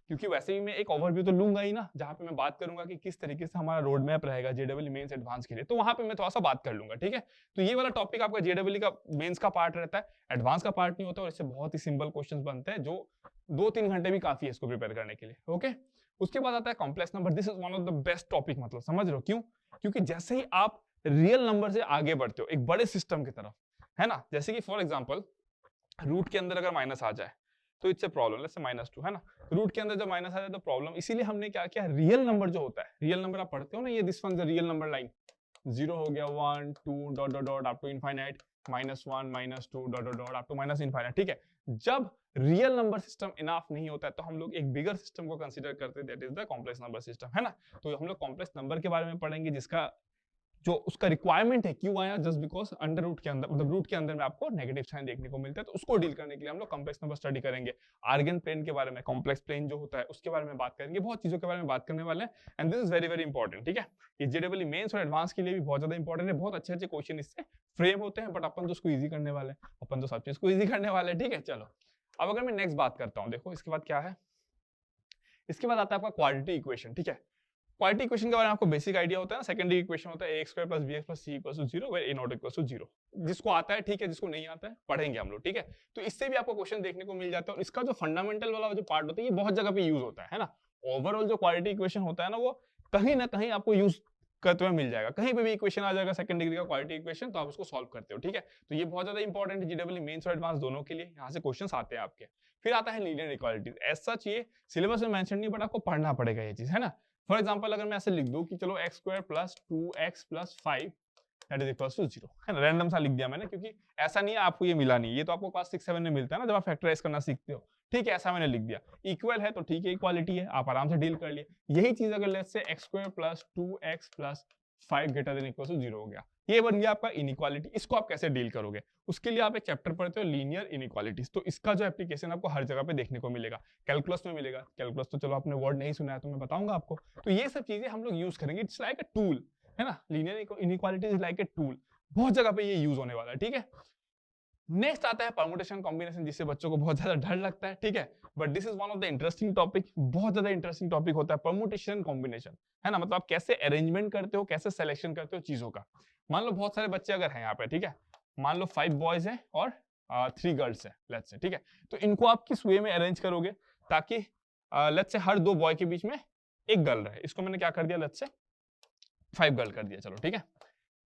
क्योंकि वैसे भी मैं एक ओवरव्यू तो लूंगा ही ना, जहां पे मैं बात करूंगा कि किस तरीके से हमारा रोड मैप रहेगा जेडब्ल्यू मेंस एडवांस के लिए, तो वहां पे मैं थोड़ा सा बात कर लूंगा। ठीक है, तो ये वाला टॉपिक आपका जेडब्ल्यू का मेंस का पार्ट रहता है, एडवांस का पार्ट नहीं होता, और इससे बहुत ही सिंपल क्वेश्चन बनते हैं, जो 2-3 घंटे भी काफी है इसको प्रिपेयर करने के लिए। ओके, उसके बाद आता है complex number. This is one of the best topic, मतलब समझ रहे हो क्यों, क्योंकि जैसे ही आप रियल नंबर से आगे बढ़ते हो एक बड़े सिस्टम की तरफ, है ना, जैसे कि फॉर एग्जाम्पल रूट के अंदर अगर माइनस आ जाए तो it's a problem, let's say -2, है ना। रूट के अंदर जब माइनस आ जाए तो प्रॉब्लम, इसीलिए हमने क्या किया, रियल नंबर जो होता है, रियल नंबर आप पढ़ते हो ना, ये this one the real number line, 0 हो गया, 1 2 dot dot dot up to infinite, -1 -2 dot dot dot up to minus infinite. ठीक है, जब रियल नंबर सिस्टम इनफ नहीं होता है तो हम लोग एक बिगर सिस्टम को कंसीडर करते हैं, that is the complex number system, है ना। तो हम लोग कॉम्प्लेक्स नंबर के बारे में पढ़ेंगे, जिसका जो उसका रिक्वायरमेंट है, क्यों आया, जस्ट बिकॉज अंडर रूट के अंदर, मतलब रूट के अंदर में आपको नेगेटिव साइन देखने को मिलता है, तो उसको डील करने के लिए हम लोग कॉम्प्लेक्स नंबर स्टडी करेंगे। आर्गन प्लेन के बारे में, कॉम्प्लेक्स प्लेन जो होता है उसके बारे में बात करेंगे, बहुत चीजों के बारे में बात करने वाले हैं, and this is very very important. ठीक है, ये जेडब्ल्यू मेंस और एडवांस के लिए भी बहुत ज्यादा इंपॉर्टेंट है, बहुत अच्छे अच्छे क्वेश्चन इससे फ्रेम होते हैं, बट अपन तो उसको ईजी करने वाले हैं, अपन तो सब चीज को ईजी करने वाले हैं। ठीक है, चलो अब अगर मैं नेक्स्ट बात करता हूँ, देखो इसके बाद क्या है, इसके बाद आता है आपका क्वाड्रेटिक इक्वेशन। ठीक है, क्वाड्रेटिक इक्वेशन के बारे में आपको बेसिक आइडिया होता है ना, सेकेंडरी इक्वेशन होता है ax² + bx + c = 0 where a0 = 0। जिसको आता है ठीक है, जिसको नहीं आता है पढ़ेंगे हम लोग। ठीक है, तो इससे भी आपको क्वेश्चन देखने को मिल जाता है, और इसका जो फंडामेंटल वाला जो पार्ट होता है ये बहुत जगह पे यूज होता है ना। ओवरऑल जो क्वाड्रेटिक इक्वेशन होता है ना, वो कहीं ना कहीं आपको यूज करते हुए मिल जाएगा, कहीं पे भी इक्वेशन आ जाएगा सेकंड डिग्री का क्वाड्रेटिक इक्वेशन, तो आप उसको सॉल्व करते हो। ठीक है, तो ये बहुत ज्यादा इंपॉर्टेंट है जेडब्ल्यू मेंस और एडवांस दोनों के लिए, यहाँ से क्वेश्चंस आते हैं आपके। फिर आता है लीनियर इक्वालिटीज। ऐसा चाहिए सिलेबस में मेंशन नहीं, बट आपको पढ़ना पड़ेगा ये चीज, है ना। फॉर एग्जाम्पल अगर मैं ऐसे लिख दूं कि चलो x² + 2x + 5 that is equals to 0, है ना, रैंडम सा लिख दिया मैंने, क्योंकि ऐसा नहीं है आपको ये मिला नहीं, ये तो आपको क्लास 6-7 में मिलता है ना, जब आप फैक्टराइज करना सीखते हो। ठीक है, ऐसा मैंने लिख दिया, इक्वल है तो ठीक है, इक्वालिटी है, आप आराम से डील कर लिए। यही चीज अगर लेट्स से x² + 2x + 5 > 0 हो गया, ये बन गया आपका इनइक्वालिटी। इसको आप कैसे डील करोगे, उसके लिए आप एक चैप्टर पढ़ते हो लीनियर इनइक्वालिटीज, तो इसका जो एप्लीकेशन आपको हर जगह पे देखने को मिलेगा, कैलकुलस में मिलेगा। कैलकुलस तो चलो आपने वर्ड नहीं सुना है तो मैं बताऊंगा आपको, तो ये सब चीजें हम लोग यूज करेंगे, इट्स लाइक अ टूल, है ना। Linear inequalities is like a tool, बहुत जगह पे ये यूज होने वाला है। ठीक है, नेक्स्ट आता है परमुटेशन कॉम्बिनेशन, जिससे बच्चों को बहुत ज्यादा डर लगता है। ठीक है, but this is one of the interesting topic, बहुत ज्यादा इंटरेस्टिंग टॉपिक होता है परमुटेशन कॉम्बिनेशन, है ना। मतलब आप कैसे अरेंजमेंट करते हो, कैसे सिलेक्शन करते हो चीजों का। मान लो बहुत सारे बच्चे अगर हैं यहाँ पे, ठीक है, मान लो 5 बॉयज हैं और 3 गर्ल्स हैं लेट्स से, ठीक है, तो इनको आप किस वे में अरेंज करोगे ताकि लेट्स से हर 2 बॉय के बीच में एक गर्ल रहे। इसको मैंने क्या कर दिया, लेट्स से 5 गर्ल कर दिया, चलो ठीक है।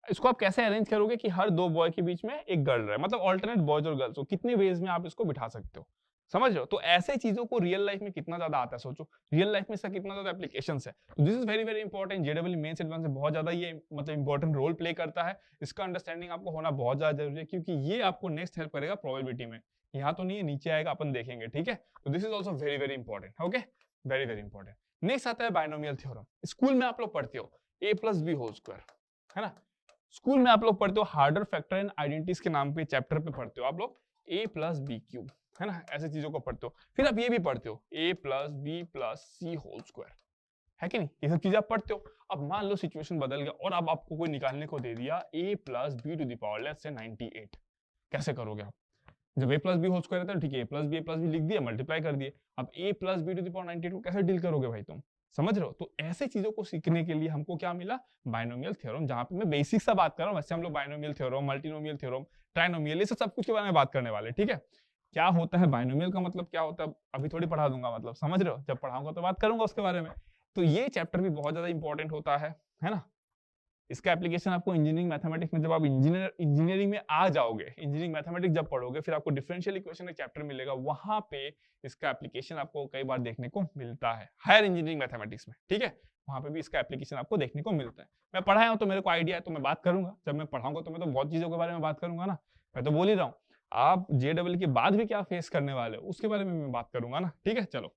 इसको आप कैसे अरेंज करोगे कि हर 2 बॉय के बीच में एक गर्ल रहे, मतलब ऑल्टरनेट बॉयज और गर्ल्स हो, कितने वेज में आप इसको बिठा सकते हो, समझ रहे हो? तो ऐसे चीजों को रियल लाइफ में कितना ज्यादा आता है, सोचो रियल लाइफ में इसका कितना ज्यादा एप्लीकेशंस है। तो this is very very important, जेडब्ल्यू मेंस एडवांस में बहुत ज्यादा ये मतलब इंपॉर्टेंट रोल प्ले करता है। इसका अंडरस्टैंडिंग आपको होना बहुत ज्यादा जरूरी है, क्योंकि ये आपको नेक्स्ट हेल्प करेगा प्रोबेबिलिटी में। यहाँ तो नहीं है, नीचे आएगा, अपन देखेंगे, ठीक है। तो this is also very very important, okay, very very important. Next आता है बाइनोमियल थ्योरम। स्कूल में आप लोग पढ़ते हो a plus B whole square, है ना। स्कूल में आप लोग पढ़ते हो हार्डर फैक्टर एंड आइडेंटिटीज के नाम पे चैप्टर पे पढ़ते हो आप लोग a प्लस बी क्यूब, है ना, ऐसे चीजों को पढ़ते हो। फिर आप ये भी पढ़ते हो a plus B plus C whole square, है कि नहीं, ये सब चीजें आप पढ़ते हो। अब मान लो सिचुएशन बदल गया और अब आपको कोई निकालने को दे दिया a plus B to the power let's say 98, कैसे करोगे आप? जब a plus B whole square रहता है, ठीक है, a प्लस बी लिख दिया, मल्टीप्लाई कर दिए। अब a plus B to the power 98 को कैसे डील करोगे भाई तुम, समझ रहे हो? तो ऐसे चीजों को सीखने के लिए हमको क्या मिला, बाइनोमियल थ्योरम, जहां पे मैं बेसिक सा बात कर रहा हूं। वैसे हम लोग binomial theorem, multinomial theorem, trinomial, ये सब कुछ के बारे में बात करने वाले, ठीक है। क्या होता है बाइनोमियल का मतलब, क्या होता है अभी थोड़ी पढ़ा दूंगा, मतलब समझ रहे हो, जब पढ़ाऊंगा तो बात करूंगा उसके बारे में। तो ये चैप्टर भी बहुत ज्यादा इंपॉर्टेंट होता है ना। इसका एप्लीकेशन आपको इंजीनियरिंग मैथमेटिक्स में, जब आप इंजीनियरिंग में आ जाओगे, इंजीनियरिंग मैथमेटिक्स जब पढ़ोगे, फिर आपको डिफरेंशियल इक्वेशन एक चैप्टर मिलेगा, वहां पे इसका एप्लीकेशन आपको कई बार देखने को मिलता है, हायर इंजीनियरिंग मैथमेटिक्स में, ठीक है। वहां पे भी इसका एप्लीकेशन आपको देखने को मिलता है। मैं पढ़ाया हूं तो मेरे को आइडिया है, तो मैं बात करूंगा। जब मैं पढ़ाऊंगा तो मैं तो बहुत चीजों के बारे में बात करूंगा ना, मैं तो बोल ही रहा हूँ। आप जेडब्ल्यू के बाद भी क्या फेस करने वाले हो उसके बारे में मैं बात करूंगा ना, ठीक है। चलो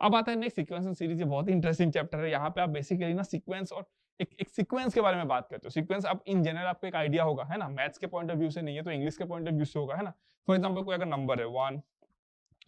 अब आता है नेक्स्ट, सीक्वेंस एंड सीरीज। ये बहुत ही इंटरेस्टिंग चैप्टर है। यहाँ पे आप बेसिकली ना सीक्वेंस और एक सीक्वेंस के बारे में बात करते हो। सीक्वेंस आप इन जनरल आपको एक आइडिया होगा, है ना, मैथ्स के पॉइंट ऑफ व्यू से नहीं है तो इंग्लिश के पॉइंट ऑफ व्यू से होगा, है ना। फॉर एग्जांपल कोई अगर नंबर है 1,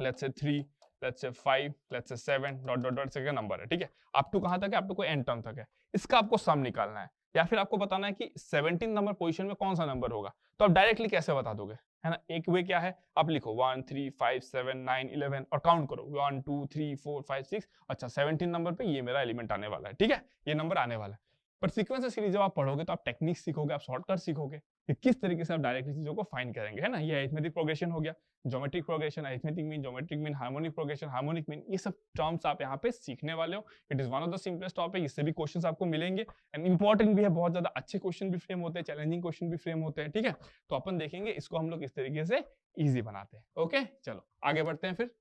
let's say 3, let's say 5, let's say 7 dot dot dot से का नंबर है, ठीक है। अप टू कहां तक है, अप टू कोई एन टर्म तक है। इसका आपको सम निकालना है, या फिर आपको बताना है कि 17 नंबर पोजीशन में कौन सा नंबर होगा। तो आप डायरेक्टली कैसे बता दोगे, है ना। एक वे क्या है, आप लिखो 1 3 5 7 9 11 और काउंट करो 1 2 3 4 5 6, अच्छा 17 नंबर पे ये मेरा एलिमेंट आने वाला है, ठीक है, ये नंबर आने वाला है। पर सीक्वेंस सीरीज जब आप पढ़ोगे तो आप टेक्निक सीखोगे, आप शॉर्टकट सीखोगे कि किस तरीके से आप डायरेक्टली चीजों को फाइंड करेंगे, है ना। ये अरिथमेटिक प्रोग्रेशन हो गया, geometric progression, geometric mean, harmonic mean, ये सब टर्म्स आप यहाँ पे सीखने वाले हो। It is one of the simplest topic, इससे भी क्वेश्चंस आपको मिलेंगे एंड इंपॉर्टेंट भी है, बहुत ज्यादा अच्छे क्वेश्चन भी फ्रेम होते हैं, चैलेंजिंग क्वेश्चन भी फ्रेम होते हैं, ठीक है। तो अपन देखेंगे इसको हम लोग इस तरीके से इजी बनाते हैं, ओके। चलो आगे बढ़ते हैं फिर।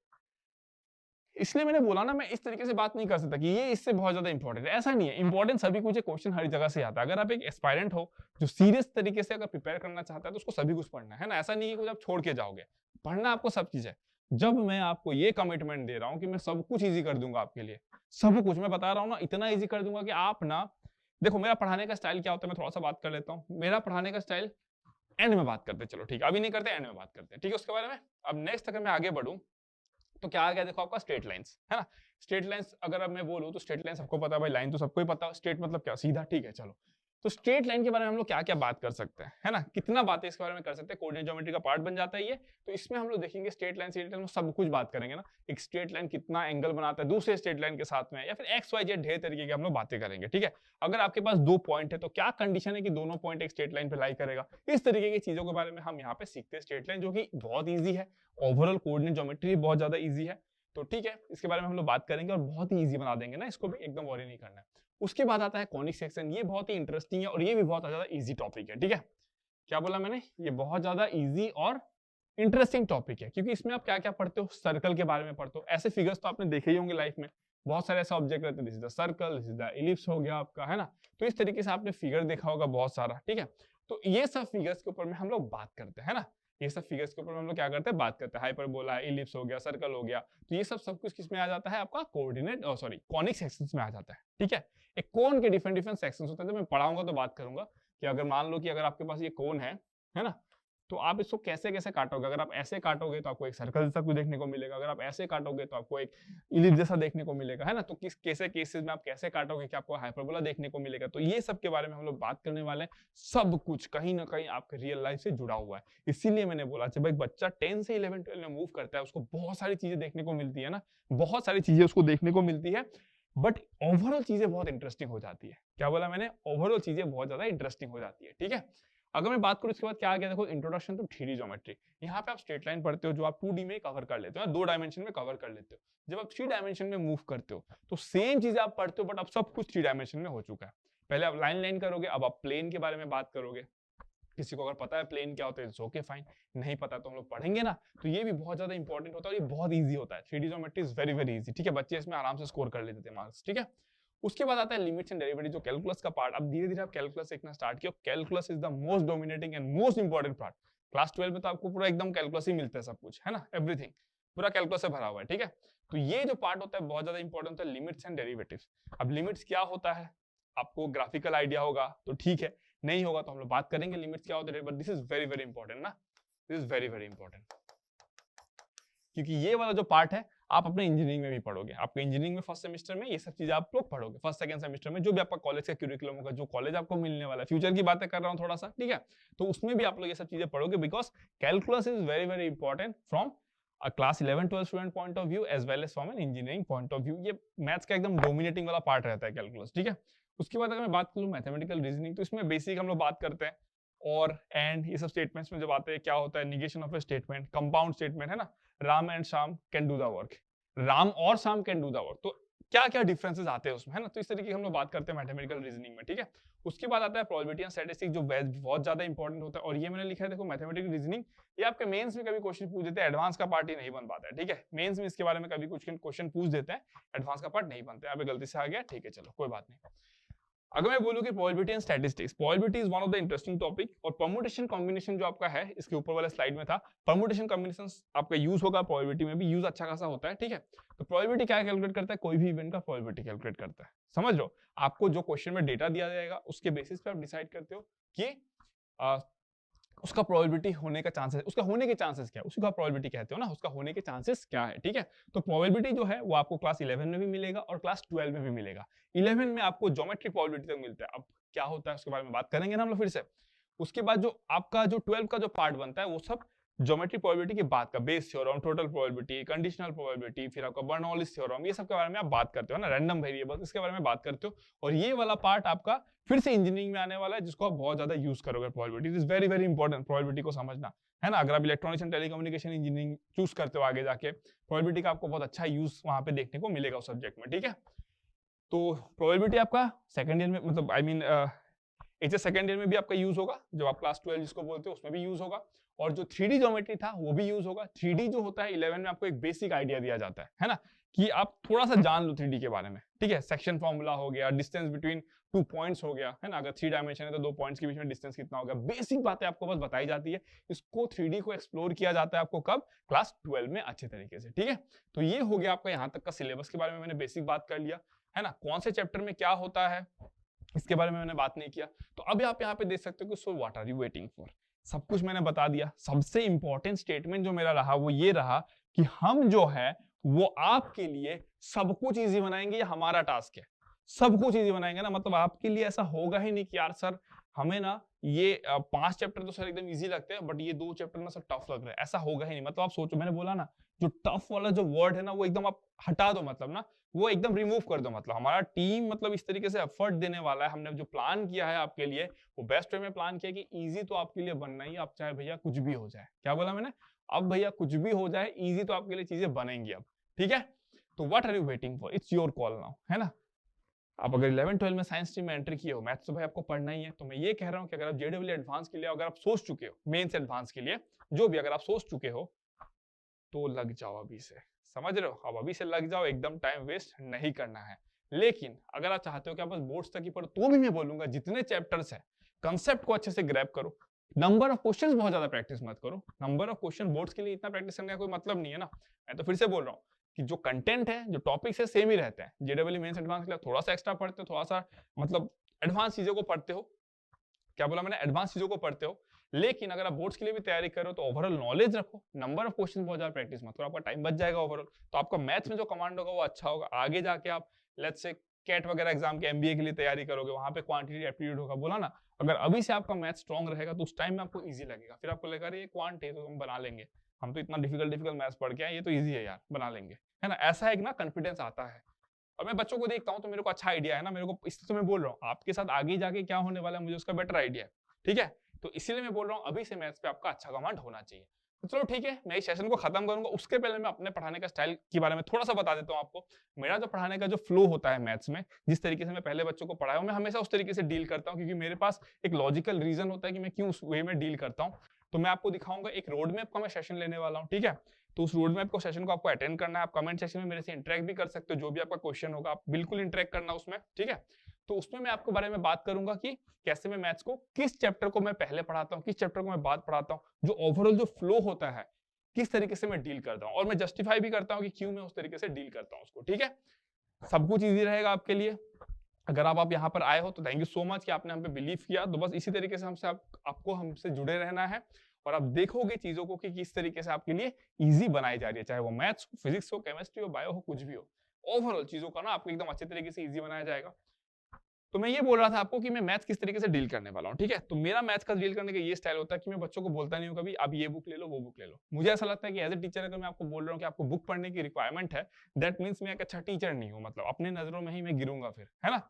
इसलिए मैंने बोला ना, मैं इस तरीके से बात नहीं कर सकता कि ये इससे बहुत ज्यादा इंपॉर्टेंट है, ऐसा नहीं है। इंपॉर्टेंट सभी कुछ है, क्वेश्चन हर जगह से आता है। अगर आप एक एस्पायरेंट हो जो सीरियस तरीके से अगर प्रिपेयर करना चाहता है तो उसको सभी कुछ पढ़ना है ना, ऐसा नहीं है कि कुछ आप छोड़ के जाओगे, पढ़ना आपको सब चीज है। जब मैं आपको ये कमिटमेंट दे रहा हूँ कि मैं सब कुछ ईजी कर दूंगा आपके लिए, सब कुछ मैं बता रहा हूँ ना, इतना ईजी कर दूंगा कि आप ना, देखो मेरा पढ़ाने का स्टाइल क्या होता है, मैं थोड़ा सा बात कर लेता हूँ। मेरा पढ़ाने का स्टाइल एंड में बात करते हैं, चलो ठीक है, अभी नहीं करते, एंड में बात करते हैं, ठीक है, उसके बारे में। अब नेक्स्ट अगर मैं आगे बढ़ूं तो क्या आ गया, देखो आपका स्ट्रेट लाइंस, है ना। स्ट्रेट लाइंस अगर अब मैं बोलूं तो स्ट्रेट लाइन सबको पता है भाई, लाइन तो सबको ही पता है, स्ट्रेट मतलब क्या, सीधा, ठीक है। चलो तो स्ट्रेट लाइन के बारे में हम लोग क्या क्या बात कर सकते हैं, है ना, कितना बातें इसके बारे में कर सकते हैं। कोऑर्डिनेट ज्योमेट्री का पार्ट बन जाता है ये। तो इसमें हम लोग देखेंगे स्ट्रेट लाइन में सब कुछ बात करेंगे ना। एक स्ट्रेट लाइन कितना एंगल बनाता है दूसरे स्ट्रेट लाइन के साथ में, या फिर एक्स वाई जेड ढेर तरीके की हम लोग बातें करेंगे, ठीक है। अगर आपके पास 2 पॉइंट है तो क्या कंडीशन है कि दोनों पॉइंट एक स्ट्रेट लाइन पे लाई करेगा, इस तरीके की चीजों के बारे में हम यहाँ पे सीखते हैं। स्ट्रेट लाइन जो कि बहुत ईजी है, ओवरऑल कोऑर्डिनेट ज्योमेट्री बहुत ज्यादा ईजी है, तो ठीक है, इसके बारे में हम लोग बात करेंगे और बहुत ही इजी बना देंगे ना इसको भी, एकदम वरी नहीं करना है। उसके बाद आता है कॉनिक सेक्शन, ये बहुत ही इंटरेस्टिंग है और ये भी बहुत ज्यादा इजी टॉपिक है, ठीक है। क्या बोला मैंने, ये बहुत ज्यादा इजी और इंटरेस्टिंग टॉपिक है, क्योंकि इसमें आप क्या क्या पढ़ते हो, सर्कल के बारे में पढ़ते हो। ऐसे फिगर्स तो आपने देखे ही होंगे लाइफ में, बहुत सारे ऐसे ऑब्जेक्ट रहते हैं, this is the circle, this is the ellipse हो गया आपका, है ना। तो इस तरीके से आपने फिगर देखा होगा बहुत सारा, ठीक है। तो ये सब फिगर्स के ऊपर में हम लोग बात करते हैं ना, ये सब फिगर्स के ऊपर हम लोग क्या करते हैं, बात करते हैं। हाइपरबोला, इलिप्स हो गया, सर्कल हो गया, तो ये सब कुछ किस में आ जाता है, आपका कोऑर्डिनेट सॉरी कॉनिक सेक्शंस में आ जाता है, ठीक है। एक कोन के डिफरेंट डिफरेंट सेक्शंस होते हैं, जब मैं पढ़ाऊंगा तो बात करूंगा कि अगर मान लो कि अगर आपके पास ये कोन है ना, तो आप इसको कैसे कैसे काटोगे। अगर आप ऐसे काटोगे तो आपको एक सर्कल जैसा कुछ देखने को मिलेगा, अगर आप ऐसे काटोगे तो आपको एक इलिप्स जैसा देखने को मिलेगा, है ना। तो किस कैसे केसेस में आप कैसे काटोगे कि आपको हाइपरबोला देखने को मिलेगा, तो ये सब के बारे में हम लोग बात करने वाले हैं। सब कुछ कहीं ना कहीं आपके रियल लाइफ से जुड़ा हुआ है, इसीलिए मैंने बोला जब एक बच्चा 10 से 11 12 में मूव करता है उसको बहुत सारी चीजें देखने को मिलती है ना, बहुत सारी चीजें उसको देखने को मिलती है, बट ओवरऑल चीजें बहुत इंटरेस्टिंग हो जाती है। क्या बोला मैंने, ओवरऑल चीजें बहुत ज्यादा इंटरेस्टिंग हो जाती है, ठीक है। अगर मैं बात करूं इसके बाद क्या आ गया, देखो इंट्रोडक्शन टू 3D ज्योमेट्री। यहाँ पे आप स्ट्रेट लाइन पढ़ते हो जो आप 2D में कवर कर लेते हो, 2 डायमेंशन में कवर कर लेते हो। जब आप 3 डायमेंशन में मूव करते हो तो सेम चीज आप पढ़ते हो, बट अब सब कुछ 3 डायमेंशन में हो चुका है। पहले आप लाइन करोगे, अब आप प्लेन के बारे में बात करोगे। किसी को अगर पता है प्लेन क्या होता है, इट्स ओके फाइन, नहीं पता तो हम लोग पढ़ेंगे ना। तो ये भी बहुत ज्यादा इंपॉर्टेंट होता है और ये बहुत ईजी होता है। 3D geometry is very very easy, ठीक है, बच्चे इसमें आराम से स्कोर कर लेते थे मार्क्स, ठीक है। उसके बाद आता है लिमिट्स एंड डेरिवेटिव, जो कैलकुलस का पार्ट। अब धीरे धीरे आप कैलकुलस सीखना स्टार्ट किया। Calculus is the most dominating and most important part. Class 12 में तो आपको पूरा एकदम कैलकुलस ही मिलता है, सब कुछ है ना, एवरीथिंग पूरा कैलकुलस से भरा हुआ है, ठीक है। तो ये जो पार्ट होता है बहुत ज्यादा इंपॉर्टेंट होता है, लिमिट्स एंड डेरिवेटिव। अब लिमिट्स क्या होता है, आपको ग्राफिकल आइडिया होगा तो ठीक है, नहीं होगा तो हम लोग बात करेंगे लिमिट्स क्या होते हैं, but this is very very important ना, this is very very important, क्योंकि ये वाला जो पार्ट है आप अपने इंजीनियरिंग में भी पढ़ोगे। आपके इंजीनियरिंग में फर्स्ट सेमेस्टर में ये सब चीजें आप लोग पढ़ोगे, फर्स्ट सेकंड सेमेस्टर में जो भी आपका कॉलेज का क्यूरिकुलम होगा, जो कॉलेज आपको मिलने वाला है, फ्यूचर की बातें कर रहा हूँ थोड़ा सा, ठीक है, तो उसमें भी आप लोग ये सब चीजें पढ़ोगे, because calculus is very very important from a class 11-12 student point of view as well as from an engineering point of view। ये मैथ्स का एकदम डोमिनेटिंग वाला पार्ट रहता है कैलकुलस, ठीक है। उसके बाद अगर मैं बात करूं मैथमेटिकल रीजनिंग, तो इसमें बेसिक हम लोग बात करते हैं, और एंड ये सब स्टेटमेंट्स में जब आते हैं क्या होता है, negation of a statement, compound statement है ना, Ram and Shyam can do the work, Ram और Shyam can do the work, तो क्या क्या डिफरेंसेस आते हैं उसमें, है ना। तो इस तरीके की हम लोग बात करते हैं मैथमेटिकल रीजनिंग में, ठीक है। उसके बाद आता है प्रोबेबिलिटी एंड स्टैटिस्टिक्स, जो बहुत ज्यादा इंपॉर्टेंट होता है। और ये मैंने लिखा है, देखो मैथमेटिकल रीजनिंग ये आपके मेंस में कभी क्वेश्चन पूछ देते हैं, एडवांस का पार्ट ही नहीं बन पाता है, ठीक है। मेंस में इसके बारे में कभी कुछ क्वेश्चन पूछ देते हैं, एडवांस का पार्ट नहीं बनता है। अब गलती से आ गया, ठीक है, चलो कोई बात नहीं। अगर मैं बोलूं कि probability and statistics, probability is one of the interesting topic, और परम्यूटेशन कॉम्बिनेशन जो आपका है, इसके ऊपर वाले स्लाइड में था, परम्यूटेशन कॉम्बिनेशन आपका यूज होगा, प्रोबेबिलिटी में भी यूज अच्छा खासा होता है, ठीक है। तो प्रोबेबिलिटी क्या कैलकुलेट करता है, कोई भी इवेंट का प्रोबेबिलिटी कैलकुलेट करता है, समझ लो। आपको जो क्वेश्चन में डेटा दिया जाएगा उसके बेसिस पे आप डिसाइड करते हो कि उसका प्रोबेबिलिटी होने का चांसेस, उसका होने के चांसेस क्या है, उसका प्रोबेबिलिटी कहते हो ना, उसका होने के चांसेस क्या है, ठीक है। तो प्रोबेबिलिटी जो है वो आपको क्लास 11 में भी मिलेगा और क्लास 12 में भी मिलेगा। 11 में आपको ज्योमेट्री प्रोबेबिलिटी तक मिलता है। अब क्या होता है उसके बारे में बात करेंगे ना हम लोग फिर से। उसके बाद जो आपका जो 12 का जो पार्ट बनता है वो सब ज्योमेट्री प्रोबेबिलिटी के बाद का, Bayes theorem, total probability, conditional probability, फिर आपका बर्नौलिस थ्योरम, ये सब के बारे में आप बात करते हो ना, रैंडम वेरिएबल्स, इसके बारे में बात करते हो। और ये वाला पार्ट आपका फिर से इंजीनियरिंग में आने वाला है, जिसको आप बहुत ज्यादा यूज करोगे। Probability is very very important, probability को समझना, है ना। अगर आप electronics and telecommunication engineering choose करते हो आगे जाके, प्रोबेबिलिटी का आपको बहुत अच्छा यूज वहां पे देखने को मिलेगा उस सब्जेक्ट में, ठीक है। तो प्रोबेबिलिटी आपका सेकंड ईयर में, मतलब I mean HS second year में भी आपका यूज होगा, जब आप क्लास 12 जिसको बोलते हो उसमें भी यूज होगा। और जो 3D ज्योमेट्री था वो भी यूज होगा। 3D जो होता है 11 में आपको एक बेसिक आइडिया दिया जाता है ना, कि आप थोड़ा सा जान लो 3D के बारे में, ठीक है। सेक्शन फॉर्मूला हो गया, डिस्टेंस बिटवीन 2 पॉइंट्स हो गया, है ना। अगर 3 डायमेंशन है तो 2 पॉइंट्स के बीच में डिस्टेंस कितना होगा, बेसिक बातें आपको बस बताई जाती है। इसको 3D को एक्सप्लोर किया जाता है आपको कब, क्लास 12 में अच्छे तरीके से, ठीक है। तो ये हो गया आपका यहाँ तक का सिलेबस के बारे में मैंने बेसिक बात कर लिया, है ना। कौन से चैप्टर में क्या होता है इसके बारे में मैंने बात नहीं किया। तो अब आप यहाँ पे देख सकते हो कि so what are you waiting for, सब कुछ मैंने बता दिया। सबसे इंपॉर्टेंट स्टेटमेंट जो मेरा रहा वो ये रहा कि हम जो है वो आपके लिए सब कुछ इजी बनाएंगे, ये हमारा टास्क है। सब कुछ इजी बनाएंगे ना, मतलब आपके लिए ऐसा होगा ही नहीं कि यार सर हमें ना ये 5 चैप्टर तो सर एकदम इजी लगते हैं, बट ये 2 चैप्टर ना सर टफ लग रहा है, ऐसा होगा ही नहीं। मतलब आप सोचो, मैंने बोला ना, जो टफ वाला जो वर्ड है ना वो एकदम आप हटा दो, मतलब ना वो एकदम रिमूव कर दो। मतलब हमारा टीम मतलब इस तरीके से एफर्ट देने वाला है, हमने जो प्लान किया है आपके लिए वो बेस्ट वे में प्लान किया कि इजी तो आपके लिए बनना ही, आप चाहे भैया कुछ भी हो जाए। क्या बोला मैंने, अब भैया कुछ भी हो जाए, इजी तो आपके लिए चीजें बनेंगी अब, ठीक है। तो what are you waiting for, it's your call now, है ना। आप अगर 11-12 में साइंस स्ट्रीम में एंट्री किए हो, मैथ्स तो भाई आपको पढ़ना ही है। तो मैं ये कह रहा हूं कि अगर आप जेडब्ल्यू एडवांस के लिए अगर आप सोच चुके हो, मेंस एडवांस के लिए जो भी अगर आप सोच चुके हो, तो लग जाओ अभी से, समझ रहे हो। अब अभी से लग जाओ, एकदम टाइम वेस्ट नहीं करना है। लेकिन अगर आप चाहते हो कि आप बस बोर्ड्स तक ही पढ़ो, तो भी मैं बोलूंगा जितने चैप्टर्स है कंसेप्ट को अच्छे से ग्रैब करो। नंबर ऑफ क्वेश्चंस बहुत ज्यादा प्रैक्टिस मत करो। नंबर ऑफ क्वेश्चन बोर्ड्स के लिए इतना प्रैक्टिस करने का कोई मतलब नहीं है ना। मैं तो फिर से बोल रहा हूँ कि जो कंटेंट है, जो टॉपिक्स है, सेम ही रहते हैं। जेडब्ल्यू मेंस एडवांस के लिए थोड़ा सा एक्स्ट्रा पढ़ते हो, थोड़ा सा मतलब एडवांस चीजों को पढ़ते हो। क्या बोला मैंने, एडवांस चीजों को पढ़ते हो। लेकिन अगर आप बोर्ड्स के लिए भी तैयारी करो तो ओवरऑल नॉलेज रखो, नंबर ऑफ क्वेश्चन बहुत ज्यादा प्रैक्टिस मत करो, आपका टाइम बच जाएगा ओवरऑल। तो आपका मैथ्स में जो कमांड होगा वो अच्छा होगा। आगे जाके आप लेट्स से कैट वगैरह एग्जाम के एमबीए के लिए तैयारी करोगे, वहां पे क्वांटिटी एप्टीट्यूड होगा, बोला ना। अगर अभी से आपका मैथ स्ट्रॉन्ग रहेगा तो उस टाइम में आपको इजी लगेगा, फिर आपको लगेगा ये क्वांट है तो हम बना लेंगे, हम तो इतना डिफिकल्ट मैथ्स पढ़ के आए, ये तो इजी है यार, बना लेंगे, है ना। ऐसा एक ना कॉन्फिडेंस आता है। और मैं बच्चों को देखता हूँ तो मेरे को अच्छा आइडिया है ना, मेरे को इसलिए तो मैं बोल रहा हूँ आपके साथ आगे जाके क्या होने वाला है मुझे उसका बेटर आइडिया है, ठीक है। तो इसीलिए मैं बोल रहा हूँ अभी से मैथ्स पे आपका अच्छा कमांड होना चाहिए। तो चलो ठीक है, मैं इस सेशन को खत्म करूंगा, उसके पहले मैं अपने पढ़ाने का स्टाइल के बारे में थोड़ा सा बता देता हूँ आपको। मेरा जो पढ़ाने का जो फ्लो होता है मैथ्स में, जिस तरीके से मैं पहले बच्चों को पढ़ाया हूँ, मैं हमेशा उस तरीके से डील करता हूँ, क्योंकि मेरे पास एक लॉजिकल रीजन होता है कि मैं क्यों उस वे में डील करता हूँ। तो मैं आपको दिखाऊंगा एक रोड मैप का मैं सेशन लेने वाला हूँ, ठीक है। तो उस रोड मैप को सेशन को आपको अटेंड करना है। आप कमेंट सेक्शन में मेरे से इंटरेक्ट भी कर सकते हो, जो भी आपका क्वेश्चन होगा आप बिल्कुल इंटरेक्ट करना उसमें, ठीक है। तो उसमें मैं आपके बारे में बात करूंगा कि कैसे मैं मैथ्स को, किस चैप्टर को मैं पहले पढ़ाता हूँ, किस चैप्टर को मैं बाद पढ़ाता हूँ, जो ओवरऑल जो फ्लो होता है किस तरीके से मैं डील करता हूँ, और मैं जस्टिफाई भी करता हूँ कि क्यों मैं उस तरीके से डील करता हूँ उसको, ठीक है। सब कुछ इजी रहेगा आपके लिए। अगर आप यहाँ पर आए हो तो थैंक यू सो मच कि आपने हम पे बिलीव किया। तो बस इसी तरीके से आपको हमसे जुड़े रहना है, और आप देखोगे चीजों को कि किस तरीके से आपके लिए इजी बनाई जा रही है, चाहे वो मैथ्स हो, फिजिक्स हो, केमिस्ट्री हो, बायो हो, कुछ भी हो। ओवरऑल चीजों का ना आपको एकदम अच्छे तरीके से इजी बनाया जाएगा। तो मैं ये बोल रहा था आपको कि मैं मैथ्स किस तरीके से डील करने वाला हूँ, ठीक है। तो मेरा मैथ्स का डील करने का ये स्टाइल होता है कि मैं बच्चों को बोलता नहीं हूँ कभी आप ये बुक ले लो, वो बुक ले लो। मुझे ऐसा लगता है कि एज ए टीचर अगर मैं आपको बोल रहा हूँ कि आपको बुक पढ़ने की रिक्वायरमेंट है, दैट मीन्स मैं एक अच्छा टीचर नहीं हूँ, मतलब अपने नजरों में ही मैं गिरूंगा फिर, है ना।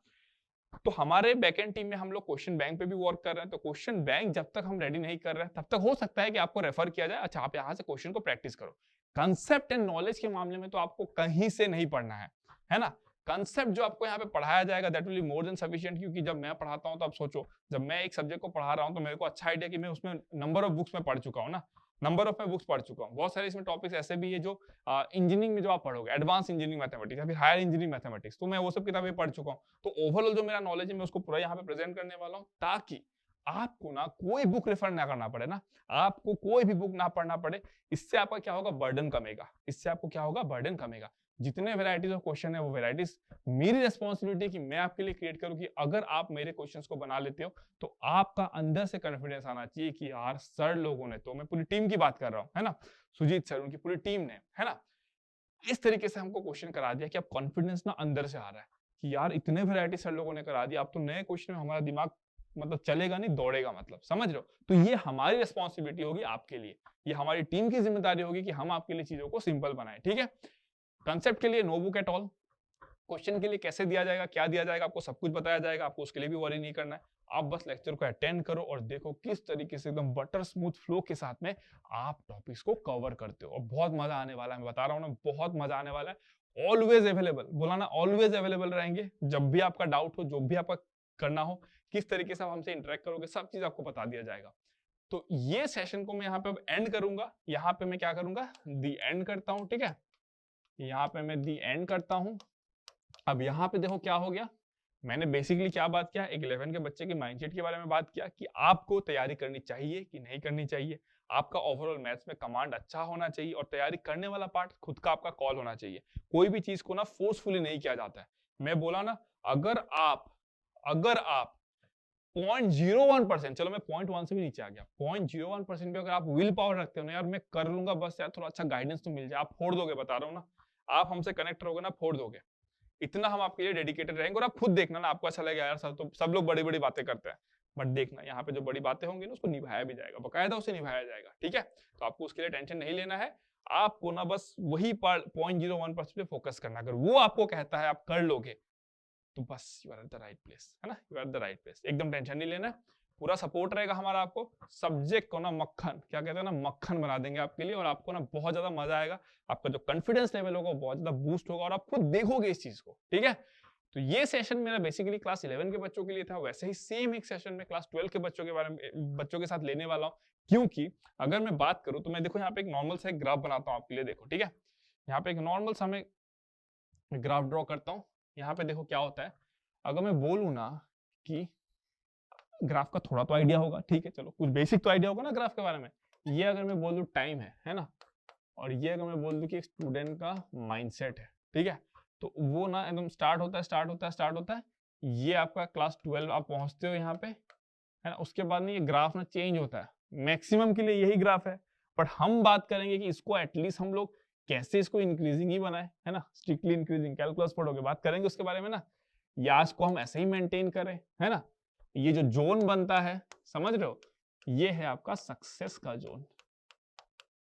तो हमारे बैकएंड टीम में हम लोग क्वेश्चन बैंक पे भी वर्क कर रहे हैं। तो क्वेश्चन बैंक जब तक हम रेडी नहीं कर रहे हैं, तब तक हो सकता है कि आपको रेफर किया जाए, अच्छा आप यहाँ से क्वेश्चन को प्रैक्टिस करो। कंसेप्ट एंड नॉलेज के मामले में तो आपको कहीं से नहीं पढ़ना है ना। कंसेप्ट जो आपको यहाँ पे पढ़ाया जाएगा that will be more than sufficient, क्योंकि जब मैं पढ़ाता हूँ तो आप सोचो, जब मैं एक सब्जेक्ट को पढ़ा रहा हूँ तो मेरे को अच्छा आइडिया कि मैं उसमें नंबर ऑफ बुक्स में पढ़ चुका हूँ ना, नंबर ऑफ मैं बुक्स पढ़ चुका हूँ। बहुत सारे इसमें टॉपिक्स ऐसे भी है जो इंजीनियरिंग में जो आप पढ़ोगे, एडवांस इंजीनियरिंग मैथमेटिक्स या फिर हायर इंजीनियरिंग मैथमेटिक्स, तो मैं वो सब किताबें पढ़ चुका हूँ। तो ओवरऑल जो मेरा नॉलेज है मैं उसको पूरा यहाँ पे प्रेजेंट करने वाला हूँ, ताकि आपको ना कोई बुक रेफर ना करना पड़े ना, आपको कोई भी बुक ना पढ़ना पड़े। इससे आपका क्या होगा, बर्डन कमेगा। इससे आपको क्या होगा, बर्डन कमेगा। जितने वेराइटीज ऑफ क्वेश्चन है वो वेराइटीज मेरी रेस्पॉन्सिबिलिटी कि मैं आपके लिए क्रिएट करूं, कि अगर आप मेरे क्वेश्चंस को बना लेते हो तो आपका अंदर से कॉन्फिडेंस आना चाहिए कि यार सर लोगों ने, तो मैं पूरी टीम की बात कर रहा हूं, है ना, सुजीत सर उनकी पूरी टीम ने, है ना, इस तरीके से हमको क्वेश्चन करा दिया कि अब कॉन्फिडेंस ना अंदर से आ रहा है कि यार इतने वैरायटी सर लोगों ने करा दिया, अब तो नए क्वेश्चन में हमारा दिमाग मतलब चलेगा नहीं, दौड़ेगा, मतलब समझ रहे हो। तो ये हमारी रिस्पॉन्सिबिलिटी होगी आपके लिए, ये हमारी टीम की जिम्मेदारी होगी कि हम आपके लिए चीजों को सिंपल बनाए, ठीक है। कंसेप्ट के लिए no book at all, question के लिए कैसे दिया जाएगा, क्या दिया जाएगा, आपको सब कुछ बताया जाएगा, आपको उसके लिए भी वरी नहीं करना है। आप बस लेक्चर को अटेंड करो और देखो किस तरीके से एकदम बटर स्मूथ फ्लो के साथ में आप टॉपिक्स को कवर करते हो, और बहुत मजा आने वाला है, मैं बता रहा हूँ ना, बहुत मजा आने वाला है। ऑलवेज अवेलेबल, बोला ना, ऑलवेज अवेलेबल रहेंगे। जब भी आपका डाउट हो, जो भी आपका करना हो, किस तरीके से आप हमसे इंटरेक्ट करोगे, सब चीज आपको बता दिया जाएगा। तो ये सेशन को मैं यहाँ पे अब एंड करूंगा। यहाँ पे मैं क्या करूंगा, दी एंड करता हूँ, ठीक है। यहाँ पे मैं दी एंड करता हूँ। अब यहाँ पे देखो क्या हो गया, मैंने बेसिकली क्या बात किया, एक 11 के बच्चे के माइंडसेट के बारे में बात किया कि आपको तैयारी करनी चाहिए कि नहीं करनी चाहिए। आपका ओवरऑल मैथ्स में कमांड अच्छा होना चाहिए, और तैयारी करने वाला पार्ट खुद का आपका कॉल होना चाहिए। कोई भी चीज को ना फोर्सफुली नहीं किया जाता है। मैं बोला ना, अगर आप 0.01%, चलो मैं 0.1 से भी नीचे आ गया, 0.01% भी अगर आप विल पावर रखते हो ना, यार मैं कर लूंगा बस, यार थोड़ा अच्छा गाइडेंस तो मिल जाए, आप फोड़ दोगे, बता रहा हूँ ना। आप हमसे कनेक्ट रहोगे ना, फोड़ दोगे। इतना हम आपके लिए डेडिकेटेड रहेंगे, और आप खुद देखना ना, आपको ऐसा लगेगा यार सर तो सब लोग बड़ी बड़ी बातें करते हैं, बट देखना यहाँ पे जो बड़ी बातें होंगी ना उसको निभाया भी जाएगा, बकायदा उसे निभाया जाएगा, ठीक है। तो आपको उसके लिए टेंशन नहीं लेना है। आपको ना बस वही 0.01% पे फोकस करना। अगर वो आपको कहता है आप कर लोगे, तो बस you are at the right place, है ना, you are at the right place. एकदम टेंशन नहीं लेना, पूरा सपोर्ट रहेगा हमारा आपको। सब्जेक्ट को ना मक्खन, क्या कहते हैं ना, मक्खन बना देंगे आपके लिए, और आपको ना बहुत ज्यादा मजा आएगा। आपका जो कॉन्फिडेंस लेवल होगा बहुत ज्यादा बूस्ट होगा, और आप खुद देखोगे इस चीज को, ठीक है। तो ये सेशन मेरा बेसिकली क्लास 11 के बच्चों के लिए था, वैसे ही सेम एक सेशन में क्लास 12 के बच्चों के बारे में, बच्चों के साथ लेने वाला हूँ। क्योंकि अगर मैं बात करूं तो मैं देखो यहाँ पे एक नॉर्मल सा एक ग्राफ बनाता हूँ आपके लिए, देखो, ठीक है। यहाँ पे एक नॉर्मल सा मैं ग्राफ ड्रॉ करता हूँ। यहाँ पे देखो क्या होता है, अगर मैं बोलूँ ना कि ग्राफ का थोड़ा तो आइडिया होगा, ठीक है, चलो कुछ बेसिक तो आइडिया होगा ना ग्राफ के बारे में। ये अगर मैं बोल दूं टाइम है ना, और ये अगर मैं बोल दूं कि स्टूडेंट का माइंडसेट है, ठीक है, तो वो ना एकदम स्टार्ट होता है। ये आपका क्लास 12 आप पहुंचते हो यहाँ पे, है ना। उसके बाद में ये ग्राफ ना चेंज होता है, मैक्सिमम के लिए यही ग्राफ है। बट हम बात करेंगे कि इसको एटलीस्ट हम लोग कैसे इसको इंक्रीजिंग ही बनाए, है ना, स्ट्रिक्टली इंक्रीजिंग। कैलकुलस पढ़ोगे, बात करेंगे उसके बारे में ना, या इसको हम ऐसे ही मेंटेन करें, है ना। ये जो जोन बनता है, समझ रहे हो, ये है आपका सक्सेस का जोन,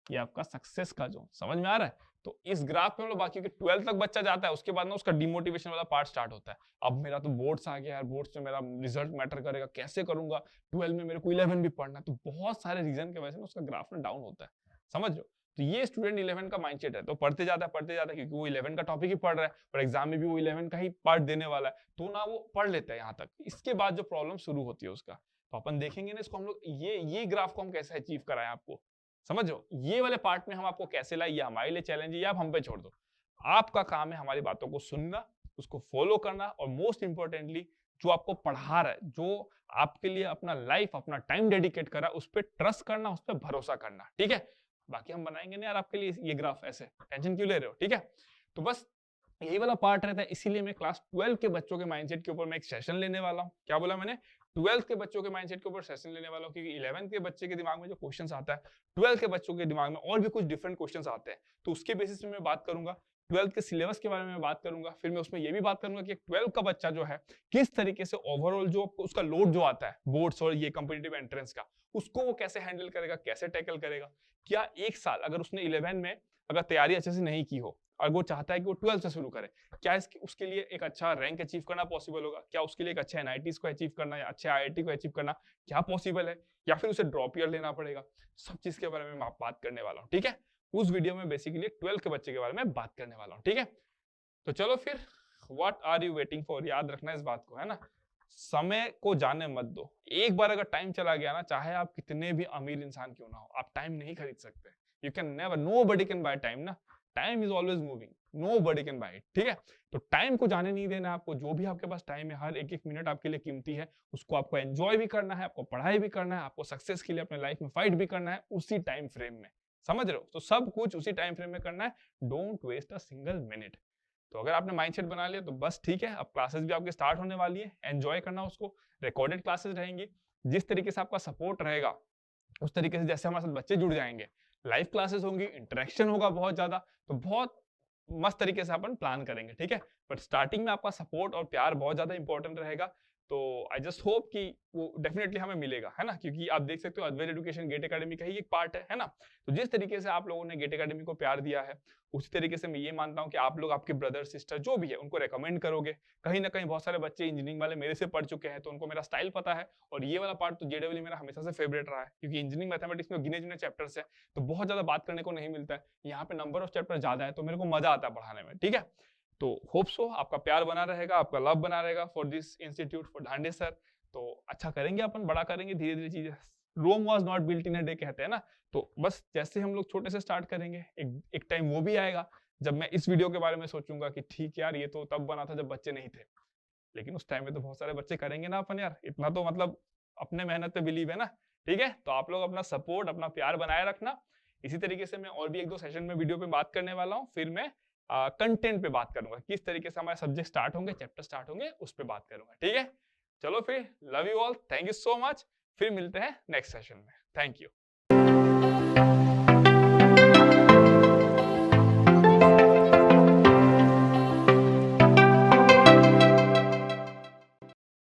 ये आपका सक्सेस का जोन, समझ में आ रहा है। तो इस ग्राफ में हम लोग बाकी के 12 तक बच्चा जाता है, उसके बाद ना उसका डिमोटिवेशन वाला पार्ट स्टार्ट होता है। अब मेरा तो बोर्ड्स आ गया यार, बोर्ड्स में मेरा रिजल्ट मैटर करेगा, कैसे करूंगा, 12 में मेरे को 11 भी पढ़ना है, तो बहुत सारे रीजन की वजह से उसका ग्राफ ना डाउन होता है, समझ रहे हो? तो ये स्टूडेंट 11 का माइंडसेट है, तो पढ़ते जाता है क्योंकि वो 11 का टॉपिक ही पढ़ रहा है और एग्जाम में भी वो 11 का ही पार्ट देने वाला है, तो ना वो पढ़ लेता है यहाँ तक। इसके बाद जो प्रॉब्लम शुरू होती है उसका, तो अपन देखेंगे ना इसको हम लोग, ये ग्राफ को हम कैसे अचीव कराएं आपको, समझो ये वाले पार्ट में हम आपको कैसे लाए, ये हमारे लिए चैलेंज है, या आप हम पे छोड़ दो। आपका काम है हमारी बातों को सुनना, उसको फॉलो करना, और मोस्ट इंपॉर्टेंटली जो आपको पढ़ा रहा है, जो आपके लिए अपना लाइफ, अपना टाइम डेडिकेट करा, उस पर ट्रस्ट करना, उस पर भरोसा करना, ठीक है? बाकी हम बनाएंगे ना यार आपके लिए ये ग्राफ, ऐसे टेंशन क्यों ले रहे हो, ठीक है? तो बस यही वाला पार्ट रहता है, इसीलिए मैं क्लास 12 के बच्चों के माइंडसेट के ऊपर मैं एक सेशन लेने वाला हूँ। क्या बोला मैंने? 12th के बच्चों के माइंडसेट के ऊपर सेशन लेने वाला हूँ, क्योंकि 11th के बच्चे के दिमाग में जो क्वेश्चंस आता है, 12th के बच्चों के दिमाग में और भी कुछ डिफरेंट क्वेश्चंस आते हैं, तो उसके बेसिस पे मैं बात करूंगा। 12th के सिलेबस के बारे में मैं बात करूंगा, फिर मैं उसमें ये भी बात करूंगा कि 12th का बच्चा जो है किस तरीके से ओवरऑल जो उसका लोड जो आता है बोर्ड्स और ये कॉम्पिटिटिव एंट्रेंस का, उसको वो कैसे हैंडल करेगा, कैसे टैकल करेगा। क्या एक साल अगर उसने 11 में अगर तैयारी अच्छे से नहीं की हो और वो चाहता है कि वो 12 से शुरू करे, क्या उसके लिए एक अच्छा रैंक अचीव करना पॉसिबल होगा? क्या उसके लिए एक अच्छा एनआईटीज को अचीव करना या अच्छे आईआईटी को अचीव करना क्या पॉसिबल है, या फिर उसे ड्रॉप ईयर लेना पड़ेगा? सब चीज के बारे में मैं बात करने वाला हूँ, ठीक है? उस वीडियो में बेसिकली 12 के बच्चे के बारे में बात करने वाला हूँ, ठीक है? तो चलो फिर, what are you waiting for? याद रखना इस बात को, है ना? समय को जाने मत दो। एक बार अगर टाइम चला गया ना, चाहे आप कितने भी अमीर इंसान क्यों ना हो, आप टाइम नहीं खरीद सकते। You can never, nobody can buy time ना। Time is always moving, nobody can buy it, ठीक है? तो टाइम को जाने नहीं देना आपको। जो भी आपके पास टाइम है, हर एक एक मिनट आपके लिए कीमती है, उसको आपको एंजॉय भी करना है, आपको पढ़ाई भी करना है, आपको सक्सेस के लिए अपने लाइफ में फाइट भी करना है उसी टाइम फ्रेम में। समझ रहे हो? तो सब कुछ उसी टाइम फ्रेम में करना है। Don't waste a single minute. तो अगर आपने माइंडसेट बना लिया तो बस ठीक है, अब क्लासेस भी आपके स्टार्ट होने वाली है, एंजॉय करना उसको। रिकॉर्डेड क्लासेस रहेंगी, जिस तरीके से आपका सपोर्ट रहेगा उस तरीके से जैसे हमारे साथ बच्चे जुड़ जाएंगे, लाइव क्लासेस होंगी, इंटरेक्शन होगा बहुत ज्यादा, तो बहुत मस्त तरीके से अपन प्लान करेंगे, ठीक है? बट स्टार्टिंग में आपका सपोर्ट और प्यार बहुत ज्यादा इंपॉर्टेंट रहेगा। तो आई जस्ट होप कि वो डेफिनेटली हमें मिलेगा, है ना? क्योंकि आप देख सकते हो अद्वैत एजुकेशन गेट एकेडमी का ही एक पार्ट है ना? तो जिस तरीके से आप लोगों ने गेट एकेडमी को प्यार दिया है, उसी तरीके से मैं ये मानता हूँ कि आप लोग आपके ब्रदर सिस्टर जो भी है उनको रेकमेंड करोगे। कहीं ना कहीं बहुत सारे बच्चे इंजीनियरिंग वाले मेरे से पढ़ चुके हैं, तो उनको मेरा स्टाइल पता है, और ये वाला पार्ट तो जेडब्ल्यू मेरा हमेशा से फेवरेट रहा है, क्योंकि इंजीनियरिंग मैथमेटिक्स में गिने चुने चैप्टर्स है, तो बहुत ज्यादा बात करने को नहीं मिलता है। यहाँ पे नंबर ऑफ चैप्टर ज्यादा है, तो मेरे को मजा आता है पढ़ाने में, ठीक है? तो होप सो आपका प्यार बना रहेगा, आपका लव बना रहेगा for this institute, for Dhande sir. तो अच्छा करेंगे अपन, बड़ा करेंगे धीरे धीरे चीजें। Rome was not built in a day कहते हैं ना, तो बस जैसे हम लोग छोटे से स्टार्ट करेंगे, एक टाइम वो भी आएगा जब मैं इस वीडियो के बारे में सोचूंगा कि ठीक यार, ये तो तब बना था जब बच्चे नहीं थे, लेकिन उस टाइम में तो बहुत सारे बच्चे करेंगे ना अपन यार, इतना तो मतलब अपने मेहनत पे बिलीव है ना, ठीक है? तो आप लोग अपना सपोर्ट, अपना प्यार बनाए रखना। इसी तरीके से मैं और भी एक दो सेशन में वीडियो पे बात करने वाला हूँ, फिर मैं कंटेंट पे बात करूंगा, किस तरीके से हमारे सब्जेक्ट स्टार्ट होंगे, चैप्टर स्टार्ट होंगे, उस पर बात करूंगा, ठीक है? चलो फिर, love you all, thank you so much, फिर मिलते हैं नेक्स्ट सेशन में। Thank you.